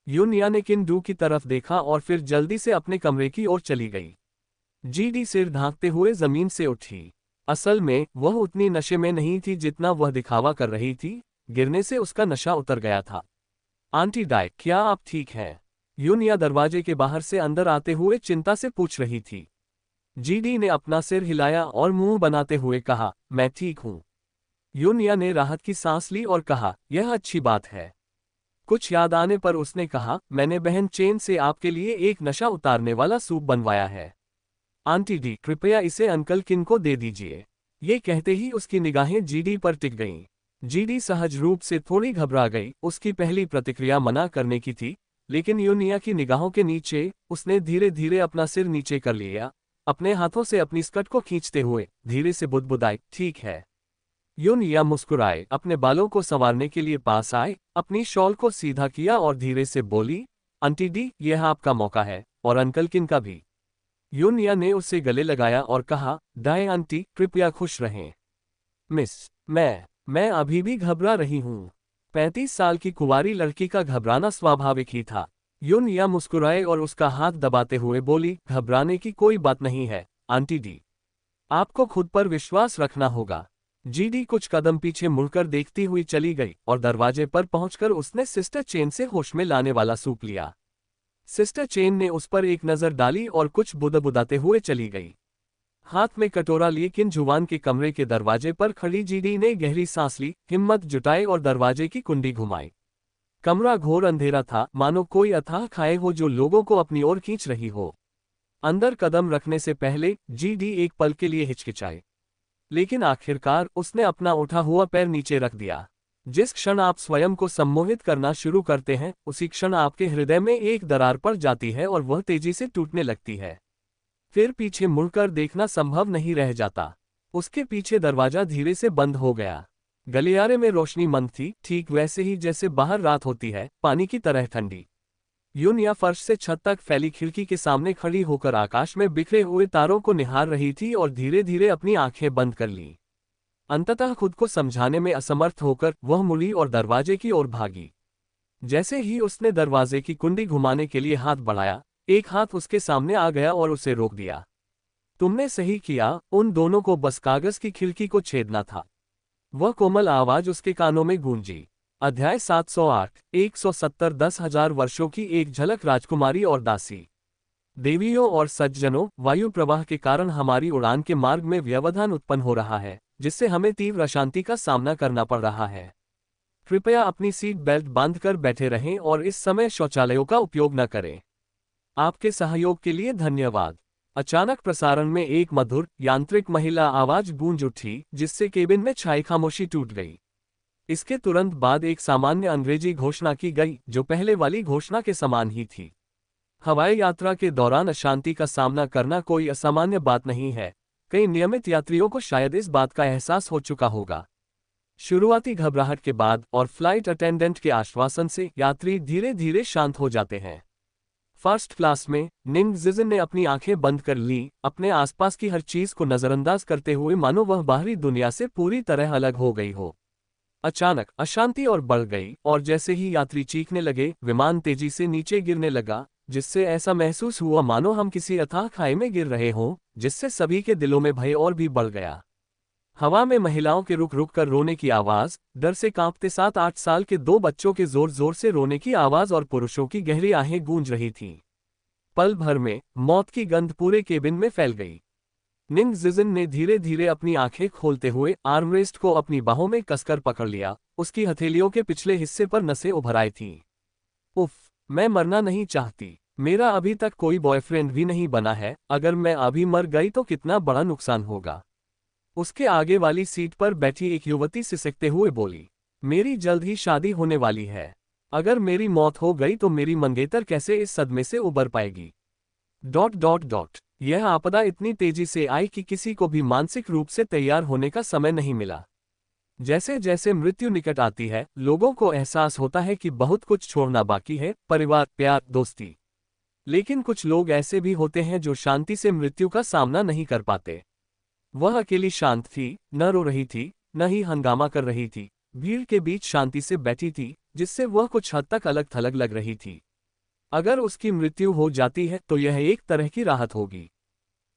यूनिया ने किन डू की तरफ देखा और फिर जल्दी से अपने कमरे की ओर चली गई। जीडी सिर ढांकते हुए जमीन से उठी। असल में वह उतनी नशे में नहीं थी जितना वह दिखावा कर रही थी। गिरने से उसका नशा उतर गया था। आंटी डाय, क्या आप ठीक हैं? यूनिया दरवाजे के बाहर से अंदर आते हुए चिंता से पूछ रही थी। जीडी ने अपना सिर हिलाया और मुंह बनाते हुए कहा, मैं ठीक हूं। यूनिया ने राहत की सांस ली और कहा, यह अच्छी बात है। कुछ याद आने पर उसने कहा, मैंने बहन चेन से आपके लिए एक नशा उतारने वाला सूप बनवाया है। आंटी डी, कृपया इसे अंकल किन को दे दीजिए। ये कहते ही उसकी निगाहें जीडी पर टिक गईं। जीडी सहज रूप से थोड़ी घबरा गई। उसकी पहली प्रतिक्रिया मना करने की थी, लेकिन यूनिया की निगाहों के नीचे उसने धीरे धीरे अपना सिर नीचे कर लिया। अपने हाथों से अपनी स्कर्ट को खींचते हुए धीरे से बुदबुदाई, ठीक है। यूनिया मुस्कुराए, अपने बालों को संवारने के लिए पास आए, अपनी शॉल को सीधा किया और धीरे से बोली, आंटी डी, यह आपका मौका है, और अंकल किन का भी। यूनिया ने उसे गले लगाया और कहा, डाय आंटी, कृपया खुश रहें। मिस, मैं अभी भी घबरा रही हूँ। 35 साल की कुंवारी लड़की का घबराना स्वाभाविक ही था। यूनिया मुस्कुराए और उसका हाथ दबाते हुए बोली, घबराने की कोई बात नहीं है, आंटी डी। आपको खुद पर विश्वास रखना होगा। जीडी कुछ कदम पीछे मुड़कर देखती हुई चली गई और दरवाजे पर पहुंचकर उसने सिस्टर चेन से होश में लाने वाला सूप लिया। सिस्टर चेन ने उस पर एक नजर डाली और कुछ बुदबुदाते हुए चली गई। हाथ में कटोरा लिए किन जुवान के कमरे के दरवाजे पर खड़ी जीडी ने गहरी सांस ली, हिम्मत जुटाई और दरवाजे की कुंडी घुमाई। कमरा घोर अंधेरा था, मानो कोई अथाह खाई हो जो लोगों को अपनी ओर खींच रही हो। अंदर कदम रखने से पहले जीडी एक पल के लिए हिचकिचाई, लेकिन आखिरकार उसने अपना उठा हुआ पैर नीचे रख दिया। जिस क्षण आप स्वयं को सम्मोहित करना शुरू करते हैं, उसी क्षण आपके हृदय में एक दरार पड़ जाती है और वह तेजी से टूटने लगती है। फिर पीछे मुड़कर देखना संभव नहीं रह जाता। उसके पीछे दरवाजा धीरे से बंद हो गया। गलियारे में रोशनी मंद थी, ठीक वैसे ही जैसे बाहर रात होती है, पानी की तरह ठंडी। यूनिया फर्श से छत तक फैली खिड़की के सामने खड़ी होकर आकाश में बिखरे हुए तारों को निहार रही थी और धीरे धीरे अपनी आंखें बंद कर लीं। अंततः खुद को समझाने में असमर्थ होकर वह मुड़ी और दरवाजे की ओर भागी। जैसे ही उसने दरवाजे की कुंडी घुमाने के लिए हाथ बढ़ाया, एक हाथ उसके सामने आ गया और उसे रोक दिया। तुमने सही किया, उन दोनों को बस कागज की खिड़की को छेदना था। वह कोमल आवाज उसके कानों में गूंजी। अध्याय 708, 170 10,000 वर्षों की एक झलक, राजकुमारी और दासी। देवियों और सज्जनों, वायु प्रवाह के कारण हमारी उड़ान के मार्ग में व्यवधान उत्पन्न हो रहा है, जिससे हमें तीव्र अशांति का सामना करना पड़ रहा है। कृपया अपनी सीट बेल्ट बांधकर बैठे रहें और इस समय शौचालयों का उपयोग न करें। आपके सहयोग के लिए धन्यवाद। अचानक प्रसारण में एक मधुर, यांत्रिक महिला आवाज गूंज उठी, जिससे केबिन में छाई खामोशी टूट गई। इसके तुरंत बाद एक सामान्य अंग्रेजी घोषणा की गई, जो पहले वाली घोषणा के समान ही थी। हवाई यात्रा के दौरान अशांति का सामना करना कोई असामान्य बात नहीं है। कई नियमित यात्रियों को शायद इस बात का एहसास हो चुका होगा। शुरुआती घबराहट के बाद और फ्लाइट अटेंडेंट के आश्वासन से यात्री धीरे धीरे शांत हो जाते हैं। फर्स्ट क्लास में निंग जिजिन ने अपनी आंखें बंद कर ली, अपने आसपास की हर चीज को नजरअंदाज करते हुए, मानो वह बाहरी दुनिया से पूरी तरह अलग हो गई हो। अचानक अशांति और बढ़ गई, और जैसे ही यात्री चीखने लगे, विमान तेजी से नीचे गिरने लगा, जिससे ऐसा महसूस हुआ मानो हम किसी अथाह खाई में गिर रहे हों, जिससे सभी के दिलों में भय और भी बढ़ गया। हवा में महिलाओं के रुक रुक कर रोने की आवाज, डर से कांपते 7-8 साल के 2 बच्चों के जोर जोर से रोने की आवाज और पुरुषों की गहरी आहें गूंज रही थीं। पल भर में मौत की गंध पूरे केबिन में फैल गई। निंग जिजिन ने धीरे धीरे अपनी आंखें खोलते हुए आर्मरेस्ट को अपनी बाहों में कसकर पकड़ लिया। उसकी हथेलियों के पिछले हिस्से पर नसें उभर आई थीं। उफ, मैं मरना नहीं चाहती। मेरा अभी तक कोई बॉयफ्रेंड भी नहीं बना है। अगर मैं अभी मर गई तो कितना बड़ा नुकसान होगा। उसके आगे वाली सीट पर बैठी एक युवती सिसकते हुए बोली, मेरी जल्द ही शादी होने वाली है। अगर मेरी मौत हो गई तो मेरी मंगेतर कैसे इस सदमे से उबर पाएगी। ... यह आपदा इतनी तेजी से आई कि किसी को भी मानसिक रूप से तैयार होने का समय नहीं मिला। जैसे जैसे मृत्यु निकट आती है, लोगों को एहसास होता है कि बहुत कुछ छोड़ना बाकी है, परिवार, प्यार, दोस्ती। लेकिन कुछ लोग ऐसे भी होते हैं जो शांति से मृत्यु का सामना नहीं कर पाते। वह अकेली शांत थी, न रो रही थी, न ही हंगामा कर रही थी। भीड़ के बीच शांति से बैठी थी, जिससे वह कुछ हद तक अलग थलग लग रही थी। अगर उसकी मृत्यु हो जाती है तो यह एक तरह की राहत होगी।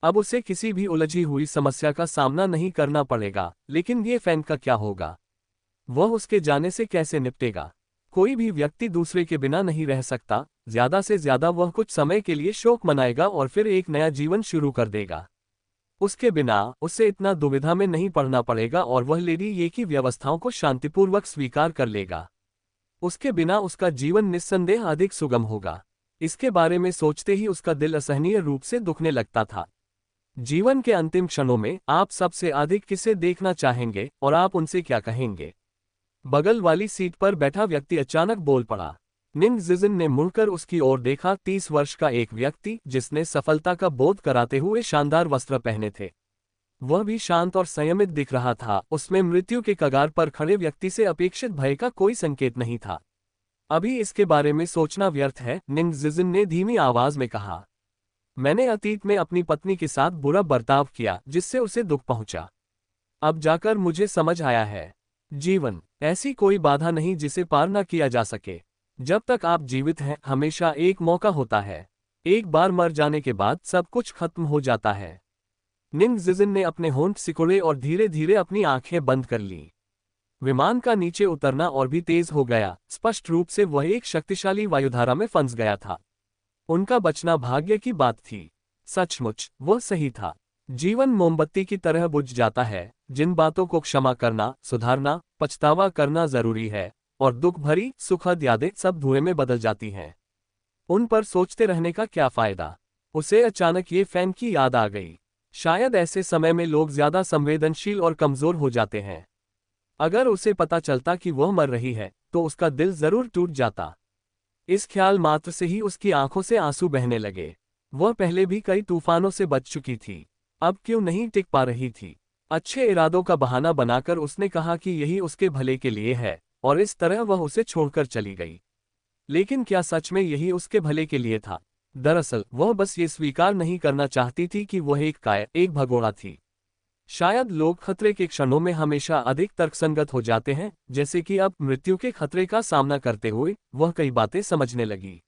अब उसे किसी भी उलझी हुई समस्या का सामना नहीं करना पड़ेगा। लेकिन ये फैन का क्या होगा? वह उसके जाने से कैसे निपटेगा? कोई भी व्यक्ति दूसरे के बिना नहीं रह सकता। ज्यादा से ज्यादा वह कुछ समय के लिए शोक मनाएगा और फिर एक नया जीवन शुरू कर देगा। उसके बिना उसे इतना दुविधा में नहीं पड़ना पड़ेगा और वह लेडी ये की व्यवस्थाओं को शांतिपूर्वक स्वीकार कर लेगा। उसके बिना उसका जीवन निस्संदेह अधिक सुगम होगा। इसके बारे में सोचते ही उसका दिल असहनीय रूप से दुखने लगता था। जीवन के अंतिम क्षणों में आप सबसे अधिक किसे देखना चाहेंगे और आप उनसे क्या कहेंगे? बगल वाली सीट पर बैठा व्यक्ति अचानक बोल पड़ा। निंग जिजिन ने मुड़कर उसकी ओर देखा। 30 वर्ष का एक व्यक्ति, जिसने सफलता का बोध कराते हुए शानदार वस्त्र पहने थे। वह भी शांत और संयमित दिख रहा था। उसमें मृत्यु के कगार पर खड़े व्यक्ति से अपेक्षित भय का कोई संकेत नहीं था। अभी इसके बारे में सोचना व्यर्थ है, निंग जिजिन ने धीमी आवाज में कहा। मैंने अतीत में अपनी पत्नी के साथ बुरा बर्ताव किया, जिससे उसे दुख पहुंचा। अब जाकर मुझे समझ आया है, जीवन ऐसी कोई बाधा नहीं जिसे पार न किया जा सके। जब तक आप जीवित हैं, हमेशा एक मौका होता है। एक बार मर जाने के बाद सब कुछ खत्म हो जाता है। निंग जिजिन ने अपने होंठ सिकुड़े और धीरे धीरे अपनी आंखें बंद कर लीं। विमान का नीचे उतरना और भी तेज हो गया। स्पष्ट रूप से वह एक शक्तिशाली वायुधारा में फंस गया था। उनका बचना भाग्य की बात थी। सचमुच वह सही था। जीवन मोमबत्ती की तरह बुझ जाता है। जिन बातों को क्षमा करना, सुधारना, पछतावा करना जरूरी है, और दुख भरी सुखद यादें सब धुएं में बदल जाती हैं। उन पर सोचते रहने का क्या फायदा? उसे अचानक ये फैन की याद आ गई। शायद ऐसे समय में लोग ज्यादा संवेदनशील और कमजोर हो जाते हैं। अगर उसे पता चलता कि वह मर रही है, तो उसका दिल जरूर टूट जाता। इस ख्याल मात्र से ही उसकी आंखों से आंसू बहने लगे। वह पहले भी कई तूफानों से बच चुकी थी, अब क्यों नहीं टिक पा रही थी? अच्छे इरादों का बहाना बनाकर उसने कहा कि यही उसके भले के लिए है, और इस तरह वह उसे छोड़कर चली गई। लेकिन क्या सच में यही उसके भले के लिए था? दरअसल वह बस ये स्वीकार नहीं करना चाहती थी कि वह एक भगोड़ा थी। शायद लोग खतरे के क्षणों में हमेशा अधिक तर्कसंगत हो जाते हैं, जैसे कि अब मृत्यु के खतरे का सामना करते हुए वह कई बातें समझने लगी।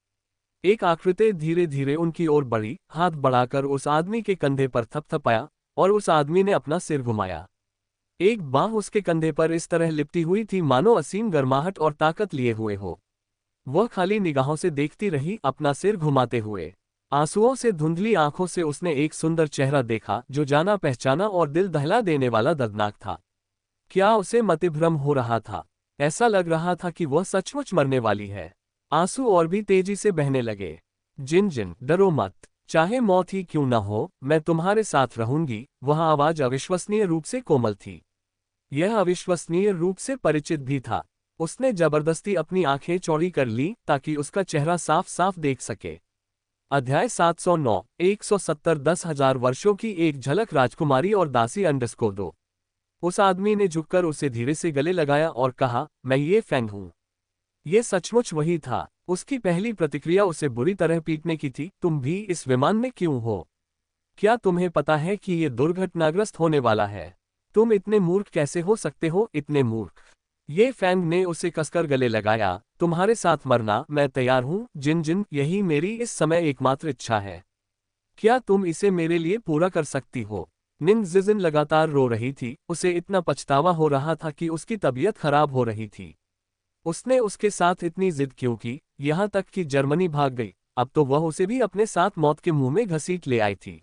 एक आकृति धीरे धीरे उनकी ओर बढ़ी, हाथ बढ़ाकर उस आदमी के कंधे पर थपथपाया, और उस आदमी ने अपना सिर घुमाया। एक बांह उसके कंधे पर इस तरह लिपटी हुई थी मानो असीम गर्माहट और ताकत लिए हुए हो। वह खाली निगाहों से देखती रही, अपना सिर घुमाते हुए। आंसुओं से धुंधली आंखों से उसने एक सुंदर चेहरा देखा जो जाना पहचाना और दिल दहला देने वाला दर्दनाक था। क्या उसे मतिभ्रम हो रहा था? ऐसा लग रहा था कि वह सचमुच मरने वाली है। आंसू और भी तेजी से बहने लगे। जिन जिन, डरो मत, चाहे मौत ही क्यों न हो, मैं तुम्हारे साथ रहूंगी। वह आवाज अविश्वसनीय रूप से कोमल थी। यह अविश्वसनीय रूप से परिचित भी था। उसने जबरदस्ती अपनी आंखें चौड़ी कर ली ताकि उसका चेहरा साफ साफ देख सके। अध्याय 709, 170, 10,000 वर्षों की एक झलक, राजकुमारी और दासी _2। उस आदमी ने झुककर उसे धीरे से गले लगाया और कहा, मैं ये फैंग हूं। ये सचमुच वही था। उसकी पहली प्रतिक्रिया उसे बुरी तरह पीटने की थी। तुम भी इस विमान में क्यों हो? क्या तुम्हें पता है कि ये दुर्घटनाग्रस्त होने वाला है? तुम इतने मूर्ख कैसे हो सकते हो, इतने मूर्ख? ये फैंग ने उसे कसकर गले लगाया। तुम्हारे साथ मरना, मैं तैयार हूं जिन जिन, यही मेरी इस समय एकमात्र इच्छा है। क्या तुम इसे मेरे लिए पूरा कर सकती हो? निंग जिजिन लगातार रो रही थी। उसे इतना पछतावा हो रहा था कि उसकी तबीयत खराब हो रही थी। उसने उसके साथ इतनी जिद क्यों की, यहाँ तक कि जर्मनी भाग गई। अब तो वह उसे भी अपने साथ मौत के मुंह में घसीट ले आई थी।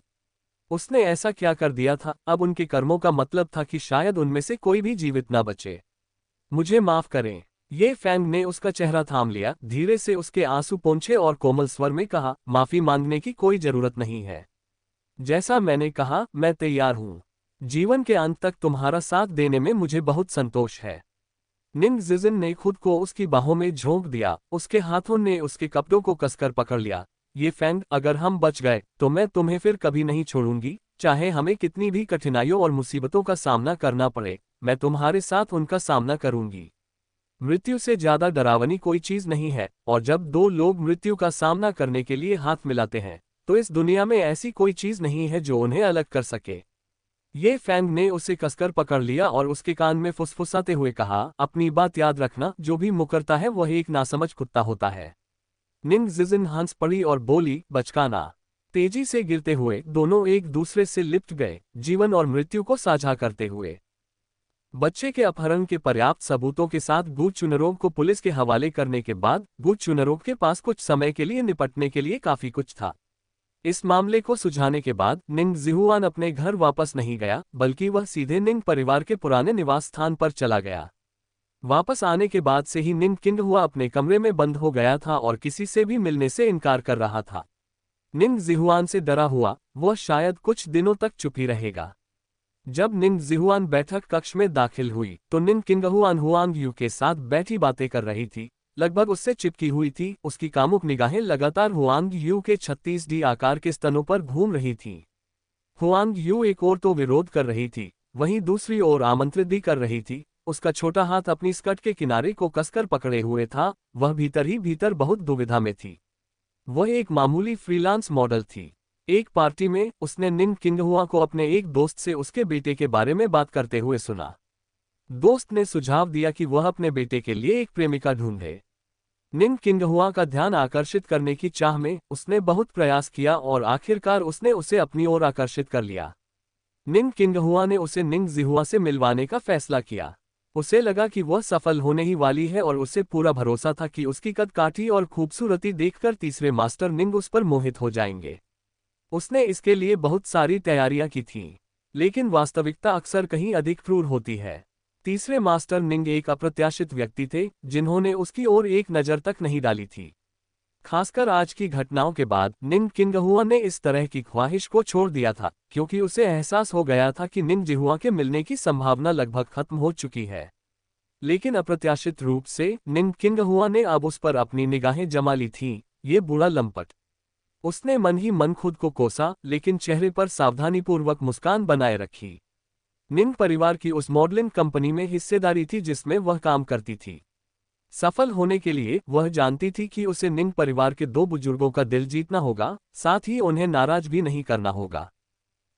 उसने ऐसा क्या कर दिया था? अब उनके कर्मों का मतलब था कि शायद उनमें से कोई भी जीवित ना बचे। मुझे माफ करें। ये फैंग ने उसका चेहरा थाम लिया, धीरे से उसके आंसू पोंछे और कोमल स्वर में कहा, माफी मांगने की कोई जरूरत नहीं है। जैसा मैंने कहा, मैं तैयार हूं। जीवन के अंत तक तुम्हारा साथ देने में मुझे बहुत संतोष है। निंग जिजिन ने खुद को उसकी बाहों में झोंक दिया। उसके हाथों ने उसके कपड़ों को कसकर पकड़ लिया। ये फैंग, अगर हम बच गए तो मैं तुम्हें फिर कभी नहीं छोड़ूंगी। चाहे हमें कितनी भी कठिनाइयों और मुसीबतों का सामना करना पड़े, मैं तुम्हारे साथ उनका सामना करूंगी। मृत्यु से ज्यादा डरावनी कोई चीज नहीं है, और जब दो लोग मृत्यु का सामना करने के लिए हाथ मिलाते हैं, तो इस दुनिया में ऐसी कोई चीज नहीं है जो उन्हें अलग कर सके। ये फैंग ने उसे कसकर पकड़ लिया और उसके कान में फुसफुसाते हुए कहा, अपनी बात याद रखना, जो भी मुकरता है वह एक नासमझ कुत्ता होता है। निंग जिजिन हंस पड़ी और बोली, बचकाना। तेजी से गिरते हुए दोनों एक दूसरे से लिपट गए, जीवन और मृत्यु को साझा करते हुए। बच्चे के अपहरण के पर्याप्त सबूतों के साथ गू चुनरोग को पुलिस के हवाले करने के बाद गू चुनरोग के पास कुछ समय के लिए निपटने के लिए काफी कुछ था। इस मामले को सुलझाने के बाद निंग जिहुआन अपने घर वापस नहीं गया, बल्कि वह सीधे निंग परिवार के पुराने निवास स्थान पर चला गया। वापस आने के बाद से ही निंग किंगहुआ अपने कमरे में बंद हो गया था और किसी से भी मिलने से इनकार कर रहा था। निंग जिहुआन से डरा हुआ वह शायद कुछ दिनों तक चुप ही रहेगा। जब निंग जिहुआन बैठक कक्ष में दाखिल हुई तो निंग किंगहुआन हुआंग यू के साथ बैठी बातें कर रही थी, लगभग उससे चिपकी हुई थी। उसकी कामुक निगाहें लगातार हुआंग यू के 36D आकार के स्तनों पर घूम रही थीं। हुआंग यू एक ओर तो विरोध कर रही थी, वहीं दूसरी ओर आमंत्रित भी कर रही थी। उसका छोटा हाथ अपनी स्कर्ट के किनारे को कसकर पकड़े हुए था। वह भीतर ही भीतर बहुत दुविधा में थी। वह एक मामूली फ्रीलांस मॉडल थी। एक पार्टी में उसने निंग किंगहुआ को अपने एक दोस्त से उसके बेटे के बारे में बात करते हुए सुना। दोस्त ने सुझाव दिया कि वह अपने बेटे के लिए एक प्रेमिका ढूंढे। निंग किंगहुआ का ध्यान आकर्षित करने की चाह में उसने बहुत प्रयास किया और आखिरकार उसने उसे अपनी ओर आकर्षित कर लिया। निंग किंगहुआ ने उसे निंग जिहुआ से मिलवाने का फैसला किया। उसे लगा कि वह सफल होने ही वाली है और उसे पूरा भरोसा था कि उसकी कदकाठी और खूबसूरती देखकर तीसरे मास्टर निंग उस पर मोहित हो जाएंगे। उसने इसके लिए बहुत सारी तैयारियां की थीं, लेकिन वास्तविकता अक्सर कहीं अधिक क्रूर होती है। तीसरे मास्टर निंग एक अप्रत्याशित व्यक्ति थे जिन्होंने उसकी ओर एक नज़र तक नहीं डाली थी। खासकर आज की घटनाओं के बाद निंग किंगहुआ ने इस तरह की ख्वाहिश को छोड़ दिया था, क्योंकि उसे एहसास हो गया था कि निंग जिहुआ के मिलने की संभावना लगभग खत्म हो चुकी है। लेकिन अप्रत्याशित रूप से निंग किंगहुआ ने अब उस पर अपनी निगाहें जमा ली थीं। ये बूढ़ा लंपट। उसने मन ही मन खुद को कोसा, लेकिन चेहरे पर सावधानीपूर्वक मुस्कान बनाए रखी। निंग परिवार की उस मॉडलिंग कंपनी में हिस्सेदारी थी जिसमें वह काम करती थी। सफल होने के लिए वह जानती थी कि उसे निंग परिवार के दो बुजुर्गों का दिल जीतना होगा, साथ ही उन्हें नाराज भी नहीं करना होगा।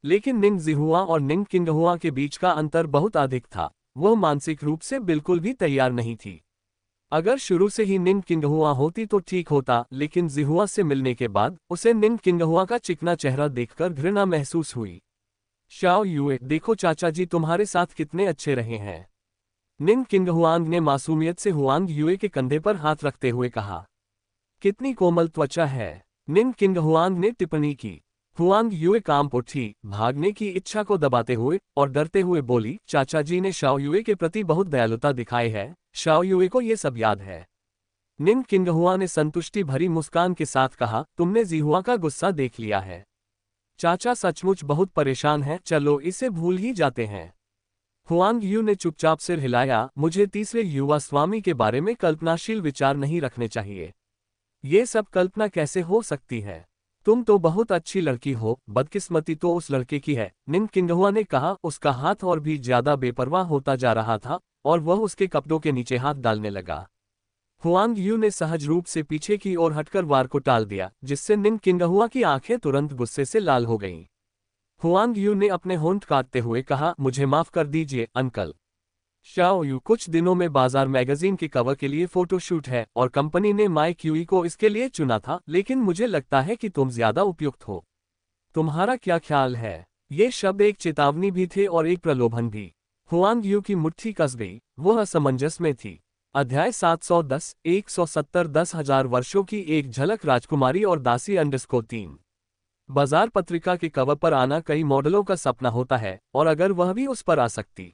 लेकिन निंग जिहुआ और निंग किंगहुआ के बीच का अंतर बहुत अधिक था। वह मानसिक रूप से बिल्कुल भी तैयार नहीं थी। अगर शुरू से ही निंग किंगहुआ होती तो ठीक होता, लेकिन जिहुआ से मिलने के बाद उसे निंग किंगहुआ का चिकना चेहरा देखकर घृणा महसूस हुई। शाओ युए, देखो चाचा जी तुम्हारे साथ कितने अच्छे रहे हैं। निंग किंगहुआंग ने मासूमियत से हुआंग युए के कंधे पर हाथ रखते हुए कहा। कितनी कोमल त्वचा है। निन किंग हुआंग ने टिप्पणी की। हुआंग युए कांप उठी, भागने की इच्छा को दबाते हुए और डरते हुए बोली, चाचा जी ने शाओ युए के प्रति बहुत दयालुता दिखाई है, शाओ युए को ये सब याद है। निन किंगहुआ ने संतुष्टि भरी मुस्कान के साथ कहा, तुमने जीहुआ का गुस्सा देख लिया है। चाचा सचमुच बहुत परेशान है, चलो इसे भूल ही जाते हैं। हुआंग यू ने चुपचाप सिर हिलाया, मुझे तीसरे युवा स्वामी के बारे में कल्पनाशील विचार नहीं रखने चाहिए। ये सब कल्पना कैसे हो सकती है? तुम तो बहुत अच्छी लड़की हो, बदकिस्मती तो उस लड़के की है, निन किंगहुआ ने कहा। उसका हाथ और भी ज्यादा बेपरवाह होता जा रहा था और वह उसके कपड़ों के नीचे हाथ डालने लगा। हुआंग यू ने सहज रूप से पीछे की ओर हटकर वार को टाल दिया, जिससे निन किंगहुआ की आंखें तुरंत गुस्से से लाल हो गईं। हुआंग यू ने अपने होंठ काटते हुए कहा, मुझे माफ कर दीजिए अंकल। शाओ यू, कुछ दिनों में बाजार मैगजीन के कवर के लिए फोटोशूट है और कंपनी ने माई क्यूई को इसके लिए चुना था, लेकिन मुझे लगता है कि तुम ज्यादा उपयुक्त हो। तुम्हारा क्या ख्याल है? ये शब्द एक चेतावनी भी थे और एक प्रलोभन भी। हुआंग यू की मुट्ठी कस गई, वह असमंजस में थी। अध्याय 710, 170 10,000 वर्षों की एक झलक राजकुमारी और दासी अंडस्को 3। बाजार पत्रिका के कवर पर आना कई मॉडलों का सपना होता है, और अगर वह भी उस पर आ सकती।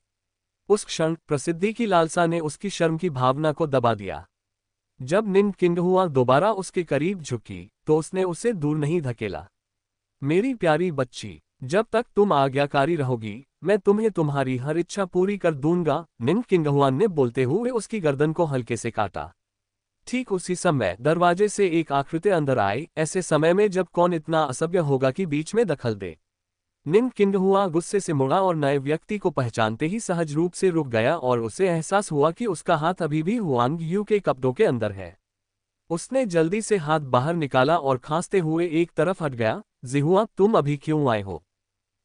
उस क्षण प्रसिद्धि की लालसा ने उसकी शर्म की भावना को दबा दिया। जब निन किंगहुआ दोबारा उसके करीब झुकी तो उसने उसे दूर नहीं धकेला। मेरी प्यारी बच्ची, जब तक तुम आज्ञाकारी रहोगी, मैं तुम्हें तुम्हारी हर इच्छा पूरी कर दूंगा, निन किंगहुआन ने बोलते हुए उसकी गर्दन को हल्के से काटा। ठीक उसी समय दरवाजे से एक आकृति अंदर आई, ऐसे समय में जब कौन इतना असभ्य होगा कि बीच में दखल दे। निन किंगहुआ गुस्से से मुड़ा और नए व्यक्ति को पहचानते ही सहज रूप से रुक गया और उसे एहसास हुआ कि उसका हाथ अभी भी हुआंग यू के कपड़ों के अंदर है। उसने जल्दी से हाथ बाहर निकाला और खांसते हुए एक तरफ हट गया। जिहुआ, तुम अभी क्यों आए हो?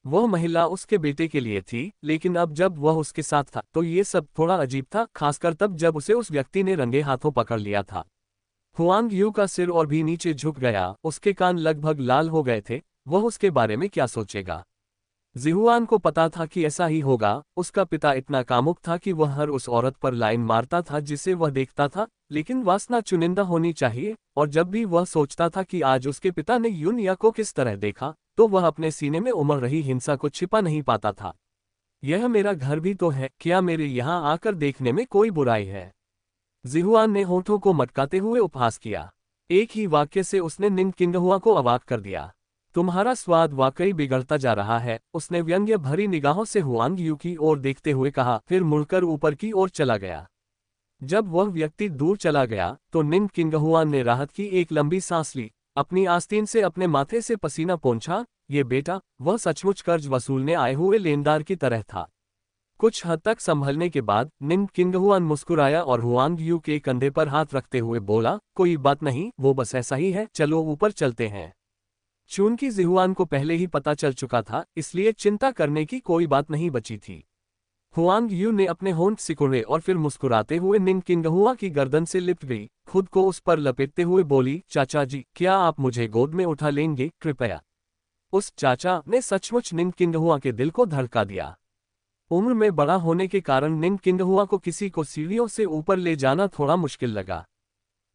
वह महिला उसके बेटे के लिए थी, लेकिन अब जब वह उसके साथ था तो ये सब थोड़ा अजीब था, खासकर तब जब उसे उस व्यक्ति ने रंगे हाथों पकड़ लिया था। हुआंग यू का सिर और भी नीचे झुक गया, उसके कान लगभग लाल हो गए थे। वह उसके बारे में क्या सोचेगा? जिहुआन को पता था कि ऐसा ही होगा। उसका पिता इतना कामुक था कि वह हर उस औरत पर लाइन मारता था जिसे वह देखता था, लेकिन वासना चुनिंदा होनी चाहिए, और जब भी वह सोचता था कि आज उसके पिता ने यूनिया को किस तरह देखा, तो वह अपने सीने में उमड़ रही हिंसा को छिपा नहीं पाता था। यह मेरा घर भी तो है, क्या मेरे यहाँ आकर देखने में कोई बुराई है? जिहुआन ने होठों को मटकाते हुए उपहास किया। एक ही वाक्य से उसने निन किंगहुआ को अवाक कर दिया। तुम्हारा स्वाद वाकई बिगड़ता जा रहा है, उसने व्यंग्य भरी निगाहों से हुआंग यू की ओर देखते हुए कहा, फिर मुड़कर ऊपर की ओर चला गया। जब वह व्यक्ति दूर चला गया तो निन किंगहुआ ने राहत की एक लंबी सांस ली, अपनी आस्तीन से अपने माथे से पसीना पोंछा। ये बेटा, वह सचमुच कर्ज वसूलने आए हुए लेनदार की तरह था। कुछ हद तक संभलने के बाद निन किंगहुआन मुस्कुराया और हुआंग यू के कंधे पर हाथ रखते हुए बोला, कोई बात नहीं, वो बस ऐसा ही है, चलो ऊपर चलते हैं। चूंकि जिहुआन को पहले ही पता चल चुका था, इसलिए चिंता करने की कोई बात नहीं बची थी। हुआंग यू ने अपने होंठ सिकुड़े और फिर मुस्कुराते हुए निन किंगहुआ की गर्दन से लिपट गई, खुद को उस पर लपेटते हुए बोली, चाचा जी, क्या आप मुझे गोद में उठा लेंगे कृपया? उस चाचा ने सचमुच निन किंगहुआ के दिल को धड़का दिया। उम्र में बड़ा होने के कारण निन किंगहुआ को किसी को सीढ़ियों से ऊपर ले जाना थोड़ा मुश्किल लगा।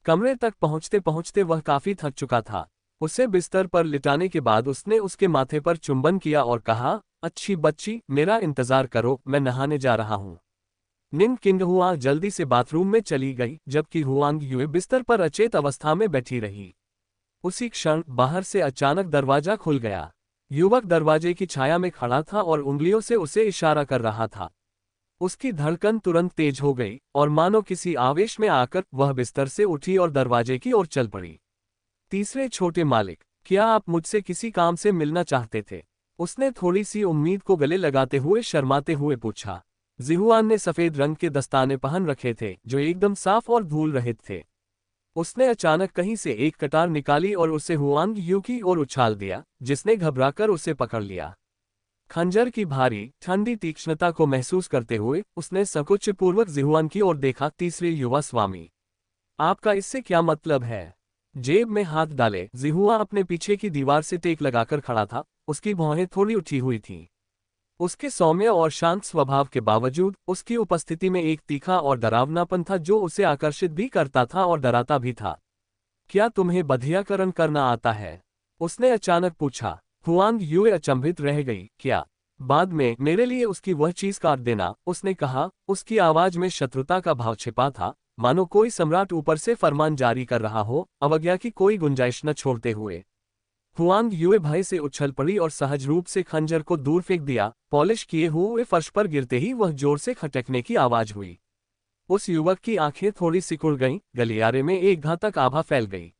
कमरे तक पहुंचते पहुंचते वह काफी थक चुका था। उसे बिस्तर पर लिटाने के बाद उसने उसके माथे पर चुंबन किया और कहा, अच्छी बच्ची, मेरा इंतजार करो, मैं नहाने जा रहा हूँ। निन किंगहुआ जल्दी से बाथरूम में चली गई, जबकि हुआंग यूए बिस्तर पर अचेत अवस्था में बैठी रही। उसी क्षण बाहर से अचानक दरवाजा खुल गया। युवक दरवाजे की छाया में खड़ा था और उंगलियों से उसे इशारा कर रहा था। उसकी धड़कन तुरंत तेज हो गई और मानो किसी आवेश में आकर वह बिस्तर से उठी और दरवाजे की ओर चल पड़ी। तीसरे छोटे मालिक, क्या आप मुझसे किसी काम से मिलना चाहते थे? उसने थोड़ी सी उम्मीद को गले लगाते हुए शर्माते हुए पूछा। जिहुआन ने सफेद रंग के दस्ताने पहन रखे थे जो एकदम साफ और धूल रहित थे। उसने अचानक कहीं से एक कटार निकाली और उसे हुआंग यू की ओर उछाल दिया, जिसने घबराकर उसे पकड़ लिया। खंजर की भारी ठंडी तीक्ष्णता को महसूस करते हुए उसने संकोचपूर्वक जिहुआन की ओर देखा। तीसरे युवा स्वामी, आपका इससे क्या मतलब है? जेब में हाथ डाले जिहुआ अपने पीछे की दीवार से टेक लगाकर खड़ा था, उसकी भौहें थोड़ी उठी हुई थीं। उसके सौम्य और शांत स्वभाव के बावजूद उसकी उपस्थिति में एक तीखा और डरावनापन था जो उसे आकर्षित भी करता था और डराता भी था। क्या तुम्हें बधियाकरण करना आता है? उसने अचानक पूछा। हुआंग यूए अचंभित रह गई। क्या? बाद में मेरे लिए उसकी वह चीज काट देना, उसने कहा। उसकी आवाज में शत्रुता का भाव छिपा था, मानो कोई सम्राट ऊपर से फरमान जारी कर रहा हो, अवज्ञा की कोई गुंजाइश न छोड़ते हुए। हुआंग यूए भय से उछल पड़ी और सहज रूप से खंजर को दूर फेंक दिया। पॉलिश किए हुए फर्श पर गिरते ही वह जोर से खटकने की आवाज हुई। उस युवक की आंखें थोड़ी सिकुड़ गईं, गलियारे में एक घातक आभा फैल गई।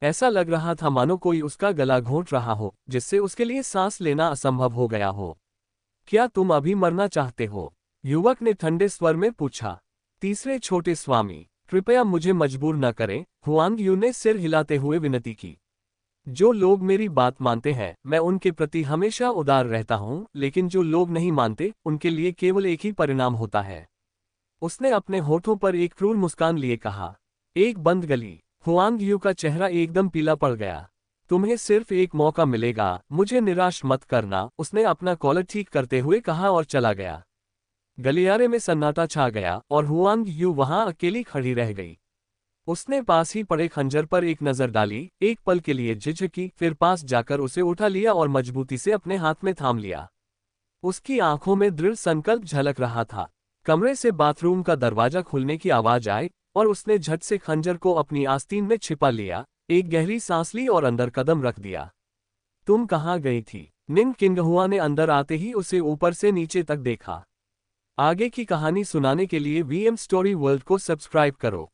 ऐसा लग रहा था मानो कोई उसका गला घोंट रहा हो, जिससे उसके लिए सांस लेना असंभव हो गया हो। क्या तुम अभी मरना चाहते हो? युवक ने ठंडे स्वर में पूछा। तीसरे छोटे स्वामी, कृपया मुझे मजबूर न करें, हुआंग यू ने सिर हिलाते हुए विनती की। जो लोग मेरी बात मानते हैं, मैं उनके प्रति हमेशा उदार रहता हूं, लेकिन जो लोग नहीं मानते, उनके लिए केवल एक ही परिणाम होता है। उसने अपने होठों पर एक क्रूर मुस्कान लिए कहा। एक बंद गली। हुआंग यू का चेहरा एकदम पीला पड़ गया। तुम्हें सिर्फ एक मौका मिलेगा, मुझे निराश मत करना, उसने अपना कॉलर ठीक करते हुए कहा और चला गया। गलियारे में सन्नाटा छा गया और हुआंग यू वहां अकेली खड़ी रह गई। उसने पास ही पड़े खंजर पर एक नजर डाली, एक पल के लिए झिझकी, फिर पास जाकर उसे उठा लिया और मजबूती से अपने हाथ में थाम लिया। उसकी आंखों में दृढ़ संकल्प झलक रहा था। कमरे से बाथरूम का दरवाजा खुलने की आवाज आई और उसने झट से खंजर को अपनी आस्तीन में छिपा लिया, एक गहरी सांस ली और अंदर कदम रख दिया। तुम कहाँ गई थी? निंग किंगहुआ ने अंदर आते ही उसे ऊपर से नीचे तक देखा। आगे की कहानी सुनाने के लिए वीएम स्टोरी वर्ल्ड को सब्सक्राइब करो।